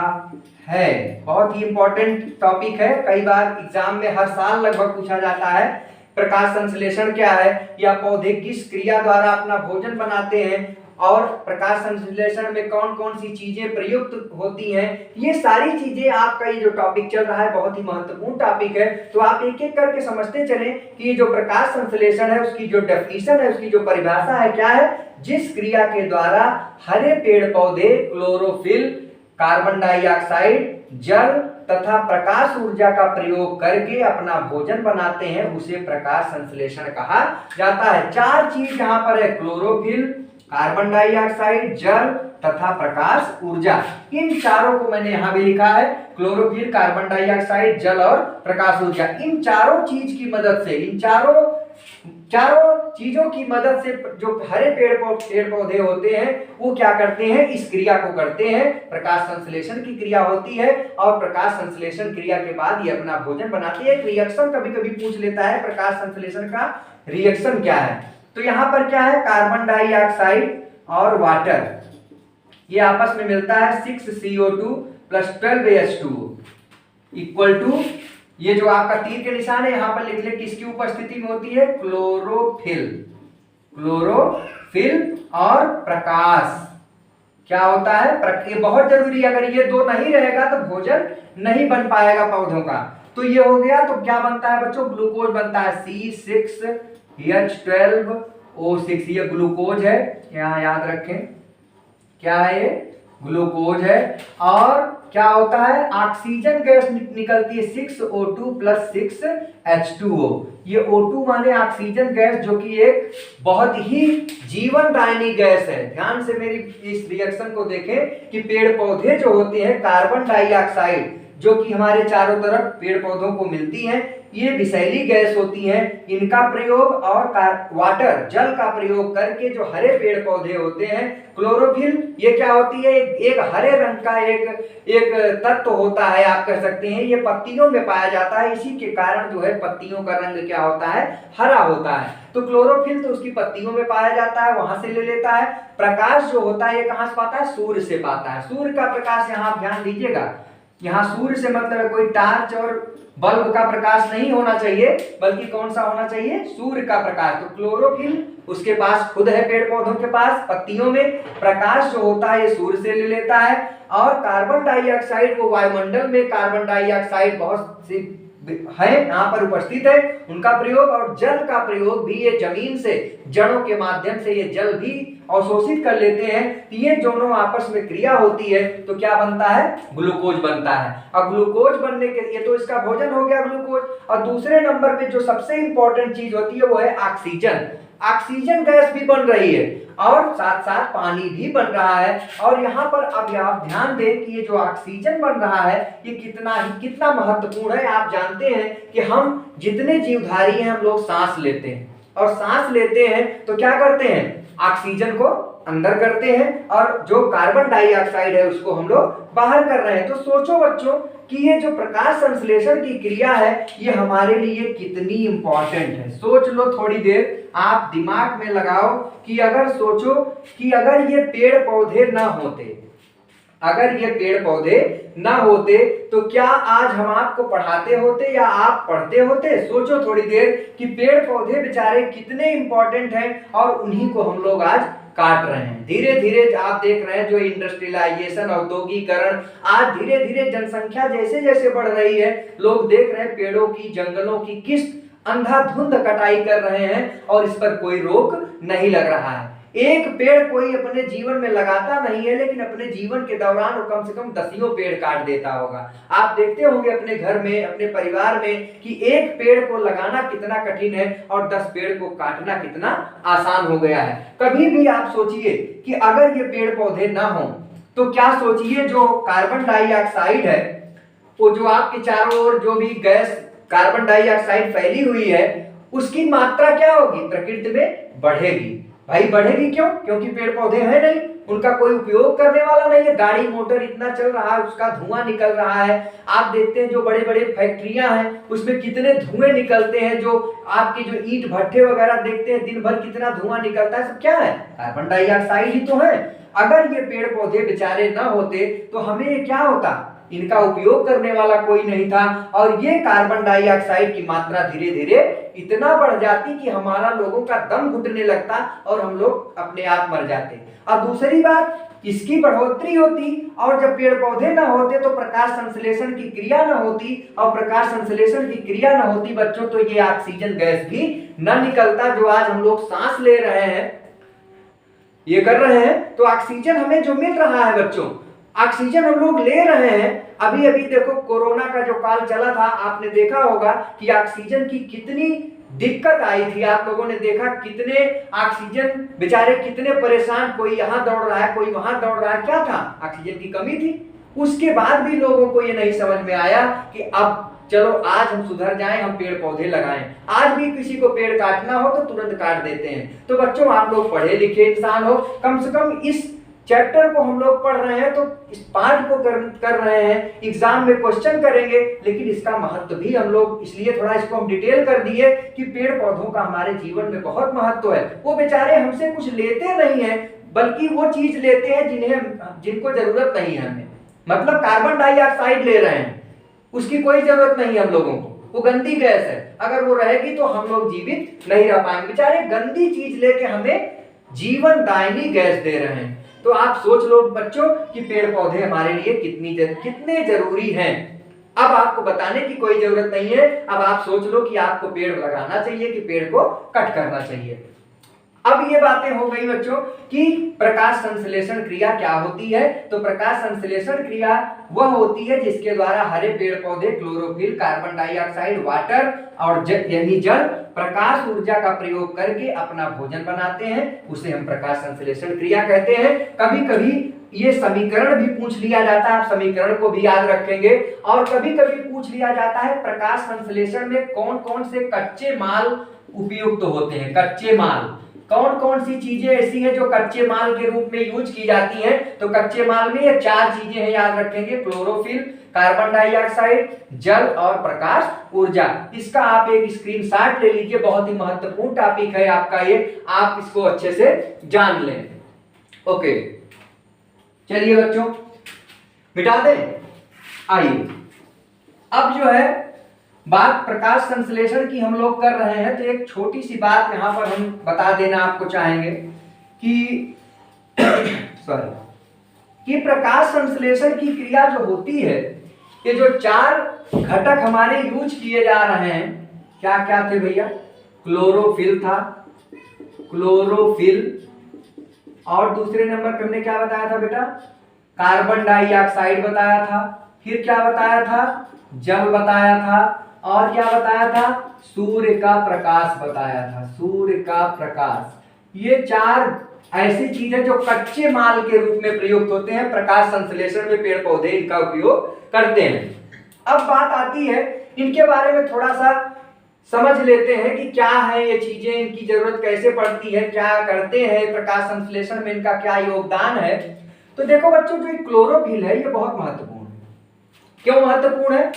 है। बहुत ही इंपॉर्टेंट टॉपिक है, कई बार एग्जाम में हर साल लगभग पूछा जाता है। प्रकाश संश्लेषण क्या है, या पौधे किस क्रिया द्वारा अपना भोजन बनाते हैं और प्रकाश संश्लेषण में कौन कौन सी चीजें प्रयुक्त होती हैं, ये सारी चीजें आपका ये जो टॉपिक चल रहा है बहुत ही महत्वपूर्ण टॉपिक है। तो आप एक एक करके समझते चलें कि ये जो प्रकाश संश्लेषण है उसकी जो डेफिनेशन है, उसकी जो परिभाषा है क्या है, जिस क्रिया के द्वारा हरे पेड़ पौधे क्लोरोफिल कार्बन डाइऑक्साइड जल तथा प्रकाश ऊर्जा का प्रयोग करके अपना भोजन बनाते हैं उसे प्रकाश संश्लेषण कहा जाता है। 4 चीज यहाँ पर है, क्लोरोफिल, कार्बन डाइऑक्साइड, जल तथा प्रकाश ऊर्जा। इन चारों को मैंने यहां भी लिखा है, क्लोरोफिल, कार्बन डाइऑक्साइड, जल और प्रकाश ऊर्जा। इन चारों चीज की मदद से, इन चारों चीजों की मदद से जो हरे पेड़ पौधे होते हैं वो क्या करते हैं, इस क्रिया को करते हैं। प्रकाश संश्लेषण की क्रिया होती है और प्रकाश संश्लेषण क्रिया के बाद ये अपना भोजन बनाते हैं। एक रिएक्शन कभी कभी पूछ लेता है, प्रकाश संश्लेषण का रिएक्शन क्या है। तो यहां पर क्या है, कार्बन डाइऑक्साइड और वाटर ये आपस में मिलता है 6CO2 + 12H2O इक्वल टू, ये जो आपका तीर के निशान है यहां पर लिख ले, किसकी उपस्थिति में होती है, क्लोरोफिल और प्रकाश क्या होता है, ये बहुत जरूरी है। अगर ये 2 नहीं रहेगा तो भोजन नहीं बन पाएगा पौधों का। तो ये हो गया, तो क्या बनता है बच्चों, ग्लूकोज बनता है C6H12O6, ये ग्लूकोज है, यहाँ याद रखें क्या है, ये ग्लूकोज है। और क्या होता है, ऑक्सीजन गैस निकलती है 6O2 + 6H2O। ये O2 माने ऑक्सीजन गैस जो कि एक बहुत ही जीवनदायिनी गैस है। ध्यान से मेरी इस रिएक्शन को देखें कि पेड़ पौधे जो होते हैं, कार्बन डाइऑक्साइड जो कि हमारे चारों तरफ पेड़ पौधों को मिलती है, ये विषैली गैस होती हैं। इनका प्रयोग और वाटर जल का प्रयोग करके जो हरे पेड़ पौधे होते हैं, क्लोरोफिल ये क्या होती है, एक हरे रंग का एक तत्व होता है, आप कह सकते हैं। ये पत्तियों में पाया जाता है, इसी के कारण जो है पत्तियों का रंग क्या होता है, हरा होता है। तो क्लोरोफिल तो उसकी पत्तियों में पाया जाता है, वहां से ले लेता है। प्रकाश जो होता है ये कहां से पाता है, सूर्य से पाता है। सूर्य का प्रकाश यहाँ आप ध्यान दीजिएगा, यहाँ सूर्य से मतलब है कोई टार्च और बल्ब का प्रकाश नहीं होना चाहिए, बल्कि कौन सा होना चाहिए, सूर्य का प्रकाश। तो क्लोरोफिल उसके पास खुद है, पेड़ पौधों के पास पत्तियों में प्रकाश जो होता है ये सूर्य से ले लेता है। और कार्बन डाइऑक्साइड वो वायुमंडल में कार्बन डाइऑक्साइड बहुत सी है यहाँ पर उपस्थित है, उनका प्रयोग। और जल का प्रयोग भी ये जमीन से जड़ों के माध्यम से ये जल भी अवशोषित कर लेते हैं। ये दोनों आपस में क्रिया होती है तो क्या बनता है, ग्लूकोज बनता है। और ग्लूकोज बनने के लिए तो इसका भोजन हो गया ग्लूकोज। और दूसरे नंबर पे जो सबसे इंपॉर्टेंट चीज होती है वो है ऑक्सीजन। ऑक्सीजन गैस भी बन रही है और साथ साथ पानी भी बन रहा है। और यहाँ पर अब आप ध्यान दें कि ये जो ऑक्सीजन बन रहा है ये कितना महत्वपूर्ण है। आप जानते हैं कि हम जितने जीवधारी हैं हम लोग सांस लेते हैं, और सांस लेते हैं तो क्या करते हैं, ऑक्सीजन को अंदर करते हैं और जो कार्बन डाइऑक्साइड है उसको हम लोग बाहर कर रहे हैं। तो सोचो बच्चों कि ये जो प्रकाश संश्लेषण की क्रिया है ये हमारे लिए कितनी इंपॉर्टेंट है। सोच लो थोड़ी देर, आप दिमाग में लगाओ कि अगर सोचो कि अगर ये पेड़ पौधे ना होते, अगर ये पेड़ पौधे ना होते तो क्या आज हम आपको पढ़ाते होते या आप पढ़ते होते? सोचो थोड़ी देर कि पेड़ पौधे बेचारे कितने इंपॉर्टेंट हैं और उन्हीं को हम लोग आज काट रहे हैं। धीरे धीरे आप देख रहे हैं जो इंडस्ट्रियलाइजेशन, औद्योगिकरण, आज धीरे धीरे जनसंख्या जैसे जैसे बढ़ रही है, लोग देख रहे हैं पेड़ों की, जंगलों की किस अंधाधुंध कटाई कर रहे हैं और इस पर कोई रोक नहीं लग रहा है। एक पेड़ कोई अपने जीवन में लगाता नहीं है, लेकिन अपने जीवन के दौरान वो कम से कम दसियों पेड़ काट देता होगा। आप देखते होंगे अपने घर में, अपने परिवार में कि एक पेड़ को लगाना कितना कठिन है और 10 पेड़ को काटना कितना आसान हो गया है। कभी भी आप सोचिए कि अगर ये पेड़ पौधे ना हो तो क्या सोचिए जो कार्बन डाइऑक्साइड है, वो जो आपके चारों ओर जो भी गैस कार्बन डाइऑक्साइड फैली हुई है उसकी मात्रा क्या होगी? प्रकृति में बढ़ेगी। भाई बढ़ेगी क्यों? क्योंकि पेड़ पौधे हैं नहीं, उनका कोई उपयोग करने वाला नहीं है। गाड़ी मोटर इतना चल रहा है, उसका धुआं निकल रहा है। आप देखते हैं जो बड़े बड़े फैक्ट्रियां हैं उसमें कितने धुएं निकलते हैं, जो आपकी जो ईंट भट्ठे वगैरह देखते हैं दिन भर कितना धुआं निकलता है, सब क्या है? कार्बन डाइऑक्साइड ही तो है। अगर ये पेड़ पौधे बेचारे ना होते तो हमें क्या होता? इनका उपयोग करने वाला कोई नहीं था और ये कार्बन डाइऑक्साइड की मात्रा धीरे धीरे इतना बढ़ जाती कि हमारा लोगों का दम घुटने लगता और हम लोग अपने आप मर जाते। और दूसरी बात, इसकी बढ़ोतरी होती और जब पेड़ पौधे ना होते तो प्रकाश संश्लेषण की क्रिया ना होती, और प्रकाश संश्लेषण की क्रिया ना होती बच्चों तो ये ऑक्सीजन गैस भी ना निकलता जो आज हम लोग सांस ले रहे हैं, ये कर रहे हैं। तो ऑक्सीजन हमें जो मिल रहा है बच्चों, ऑक्सीजन हम लोग ले रहे हैं। अभी अभी देखो कोरोना का जो काल चला था, आपने देखा होगा कि ऑक्सीजन की कितनी दिक्कत आई थी। आप लोगों ने देखा कितने ऑक्सीजन बेचारे कितने परेशान, कोई यहाँ दौड़ रहा है, कोई वहां दौड़ रहा है। क्या था? ऑक्सीजन की कमी थी। उसके बाद भी लोगों को ये नहीं समझ में आया कि अब चलो आज हम सुधर जाएं, हम पेड़ पौधे लगाएं। आज भी किसी को पेड़ काटना हो तो तुरंत काट देते हैं। तो बच्चों आप लोग पढ़े लिखे इंसान हो, कम से कम इस चैप्टर को हम लोग पढ़ रहे हैं तो इस पार्ट को कर रहे हैं, एग्जाम में क्वेश्चन करेंगे, लेकिन इसका महत्व भी हम लोग इसलिए थोड़ा इसको हम डिटेल कर दिए कि पेड़ पौधों का हमारे जीवन में बहुत महत्व है। वो बेचारे हमसे कुछ लेते नहीं है, बल्कि वो चीज लेते हैं जिनको जरूरत नहीं है हमें। मतलब कार्बन डाइऑक्साइड ले रहे हैं, उसकी कोई जरूरत नहीं है हम लोगों को, वो गंदी गैस है, अगर वो रहेगी तो हम लोग जीवित नहीं रह पाएंगे। बेचारे गंदी चीज लेके हमें जीवन दायिनी गैस दे रहे हैं। तो आप सोच लो बच्चों कि पेड़ पौधे हमारे लिए कितने जरूरी हैं। अब आपको बताने की कोई जरूरत नहीं है, अब आप सोच लो कि आपको पेड़ लगाना चाहिए कि पेड़ को कट करना चाहिए। अब ये बातें हो गई बच्चों कि प्रकाश संश्लेषण क्रिया क्या होती है। तो प्रकाश संश्लेषण क्रिया वह होती है जिसके द्वारा हरे पेड़ पौधे क्लोरोफिल, कार्बन डाइऑक्साइड, वाटर और यानी जल प्रकाश ऊर्जा का प्रयोग करके अपना भोजन बनाते हैं, उसे हम प्रकाश संश्लेषण क्रिया कहते हैं। कभी कभी ये समीकरण भी पूछ लिया जाता है, आप समीकरण को भी याद रखेंगे। और कभी कभी पूछ लिया जाता है प्रकाश संश्लेषण में कौन कौन से कच्चे माल उपयुक्त होते हैं। कच्चे माल कौन कौन सी चीजें ऐसी हैं जो कच्चे माल के रूप में यूज की जाती हैं। तो कच्चे माल में ये 4 चीजें हैं, याद रखेंगे, क्लोरोफिल, कार्बन डाइऑक्साइड, जल और प्रकाश ऊर्जा। इसका आप एक स्क्रीनशॉट ले लीजिए, बहुत ही महत्वपूर्ण टॉपिक है आपका ये, आप इसको अच्छे से जान लें। ओके चलिए बच्चों मिटा दें। आइए अब जो है बात प्रकाश संश्लेषण की हम लोग कर रहे हैं, तो एक छोटी सी बात यहाँ पर हम बता देना आपको चाहेंगे कि कि प्रकाश संश्लेषण की क्रिया जो होती है, ये जो 4 घटक हमारे यूज किए जा रहे हैं, क्या क्या थे भैया? क्लोरोफिल था, क्लोरोफिल, और दूसरे नंबर पे हमने क्या बताया था बेटा? कार्बन डाइऑक्साइड बताया था, फिर क्या बताया था? जल बताया था, और क्या बताया था? सूर्य का प्रकाश बताया था, सूर्य का प्रकाश। ये 4 ऐसी चीजें जो कच्चे माल के रूप में प्रयुक्त होते हैं, प्रकाश संश्लेषण में पेड़ पौधे इनका उपयोग करते हैं। अब बात आती है इनके बारे में थोड़ा सा समझ लेते हैं कि क्या है ये चीजें, इनकी जरूरत कैसे पड़ती है, क्या करते हैं, प्रकाश संश्लेषण में इनका क्या योगदान है। तो देखो बच्चों, जो क्लोरोफिल है ये बहुत महत्वपूर्ण है। क्यों महत्वपूर्ण है?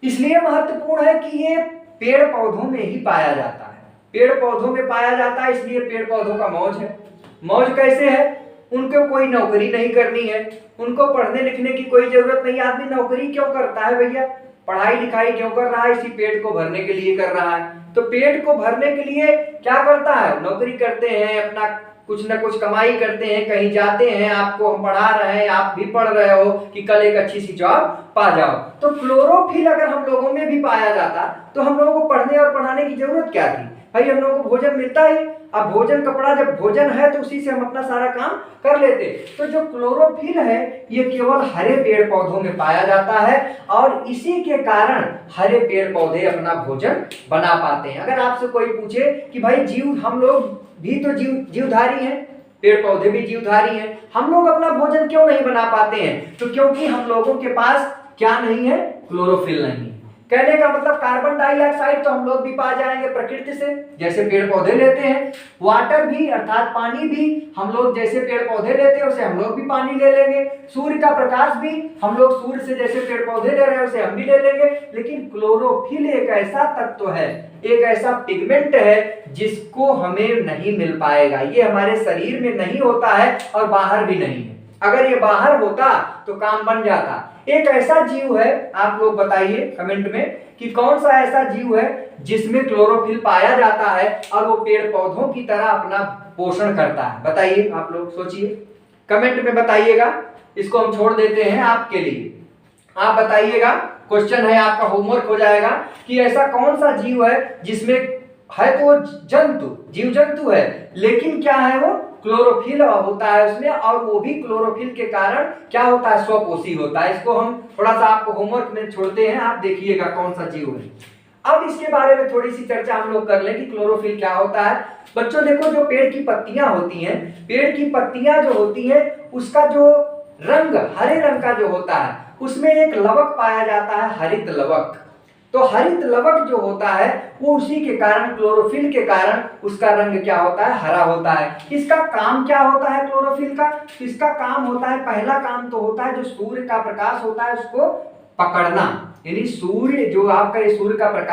इसलिए महत्वपूर्ण है कि ये पेड़ पौधों में ही पाया जाता है। पेड़ पौधों में पाया जाता है, इसलिए पेड़ पौधों का मौज है। मौज कैसे है? उनको कोई नौकरी नहीं करनी है, उनको पढ़ने लिखने की कोई जरूरत नहीं। आदमी नौकरी क्यों करता है भैया? पढ़ाई लिखाई क्यों कर रहा है? इसी पेट को भरने के लिए कर रहा है। तो पेट को भरने के लिए क्या करता है? नौकरी करते हैं, अपना कुछ ना कुछ कमाई करते हैं, कहीं जाते हैं, आपको हम पढ़ा रहे हैं, आप भी पढ़ रहे हो कि कल एक अच्छी सी जॉब पा जाओ। तो क्लोरोफिल अगर हम लोगों में भी पाया जाता तो हम लोगों को पढ़ने और पढ़ाने की जरूरत क्या थी भाई? हम लोगों को भोजन मिलता ही। अब भोजन कपड़ा, जब भोजन है तो उसी से हम अपना सारा काम कर लेते। तो जो क्लोरोफिल है ये केवल हरे पेड़ पौधों में पाया जाता है और इसी के कारण हरे पेड़ पौधे अपना भोजन बना पाते हैं। अगर आपसे कोई पूछे कि भाई जीव, हम लोग भी तो जीवधारी हैं, पेड़ पौधे भी जीवधारी हैं, हम लोग अपना भोजन क्यों नहीं बना पाते हैं? तो क्योंकि हम लोगों के पास क्या नहीं है? क्लोरोफिल नहीं। कहने का मतलब कार्बन डाइऑक्साइड तो हम लोग भी पा जाएंगे प्रकृति से, जैसे पेड़ पौधे लेते हैं। वाटर भी अर्थात पानी भी हम लोग जैसे पेड़ पौधे लेते हैं उसे हम लोग भी पानी ले लेंगे। सूर्य का प्रकाश भी हम लोग सूर्य से जैसे पेड़ पौधे ले रहे हैं उसे हम भी ले लेंगे। लेकिन क्लोरोफिल एक ऐसा तत्व है, एक ऐसा पिगमेंट है जिसको हमें नहीं मिल पाएगा। ये हमारे शरीर में नहीं होता है और बाहर भी नहीं है। अगर ये बाहर होता तो काम बन जाता। एक ऐसा जीव है, आप लोग बताइए कमेंट में कि कौन सा ऐसा जीव है जिसमें क्लोरोफिल पाया जाता है और वो पेड़ पौधों की तरह अपना पोषण करता है? बताइए, आप लोग सोचिए, कमेंट में बताइएगा। इसको हम छोड़ देते हैं आपके लिए, आप बताइएगा। क्वेश्चन है आपका, होमवर्क हो जाएगा कि ऐसा कौन सा जीव है जिसमें है तो जंतु, जीव जंतु है, लेकिन क्या है वो? क्लोरोफिल होता है उसमें, और वो भी क्लोरोफिल के कारण क्या होता है? स्वपोषी होता है। इसको हम थोड़ा सा आपको होमवर्क में छोड़ते हैं, आप देखिएगा कौन सा जीव है। अब इसके बारे में थोड़ी सी चर्चा हम लोग कर लें कि क्लोरोफिल क्या होता है। बच्चों देखो, जो पेड़ की पत्तियां होती हैं, पेड़ की पत्तियां जो होती हैं उसका जो रंग हरे रंग का जो होता है उसमें एक लवक पाया जाता है, हरित लवक। तो हरित लवक जो होता है वो उसी के कारण, क्लोरोफिल के कारण उसका रंग क्या होता है? हरा होता है। इसका काम क्या होता है क्लोरोफिल का? इसका काम होता है, पहला काम तो होता है जो सूर्य का प्रकाश होता है उसको पकड़ना, यानी सूर्य जो आपका ये सूर्य का प्रकाश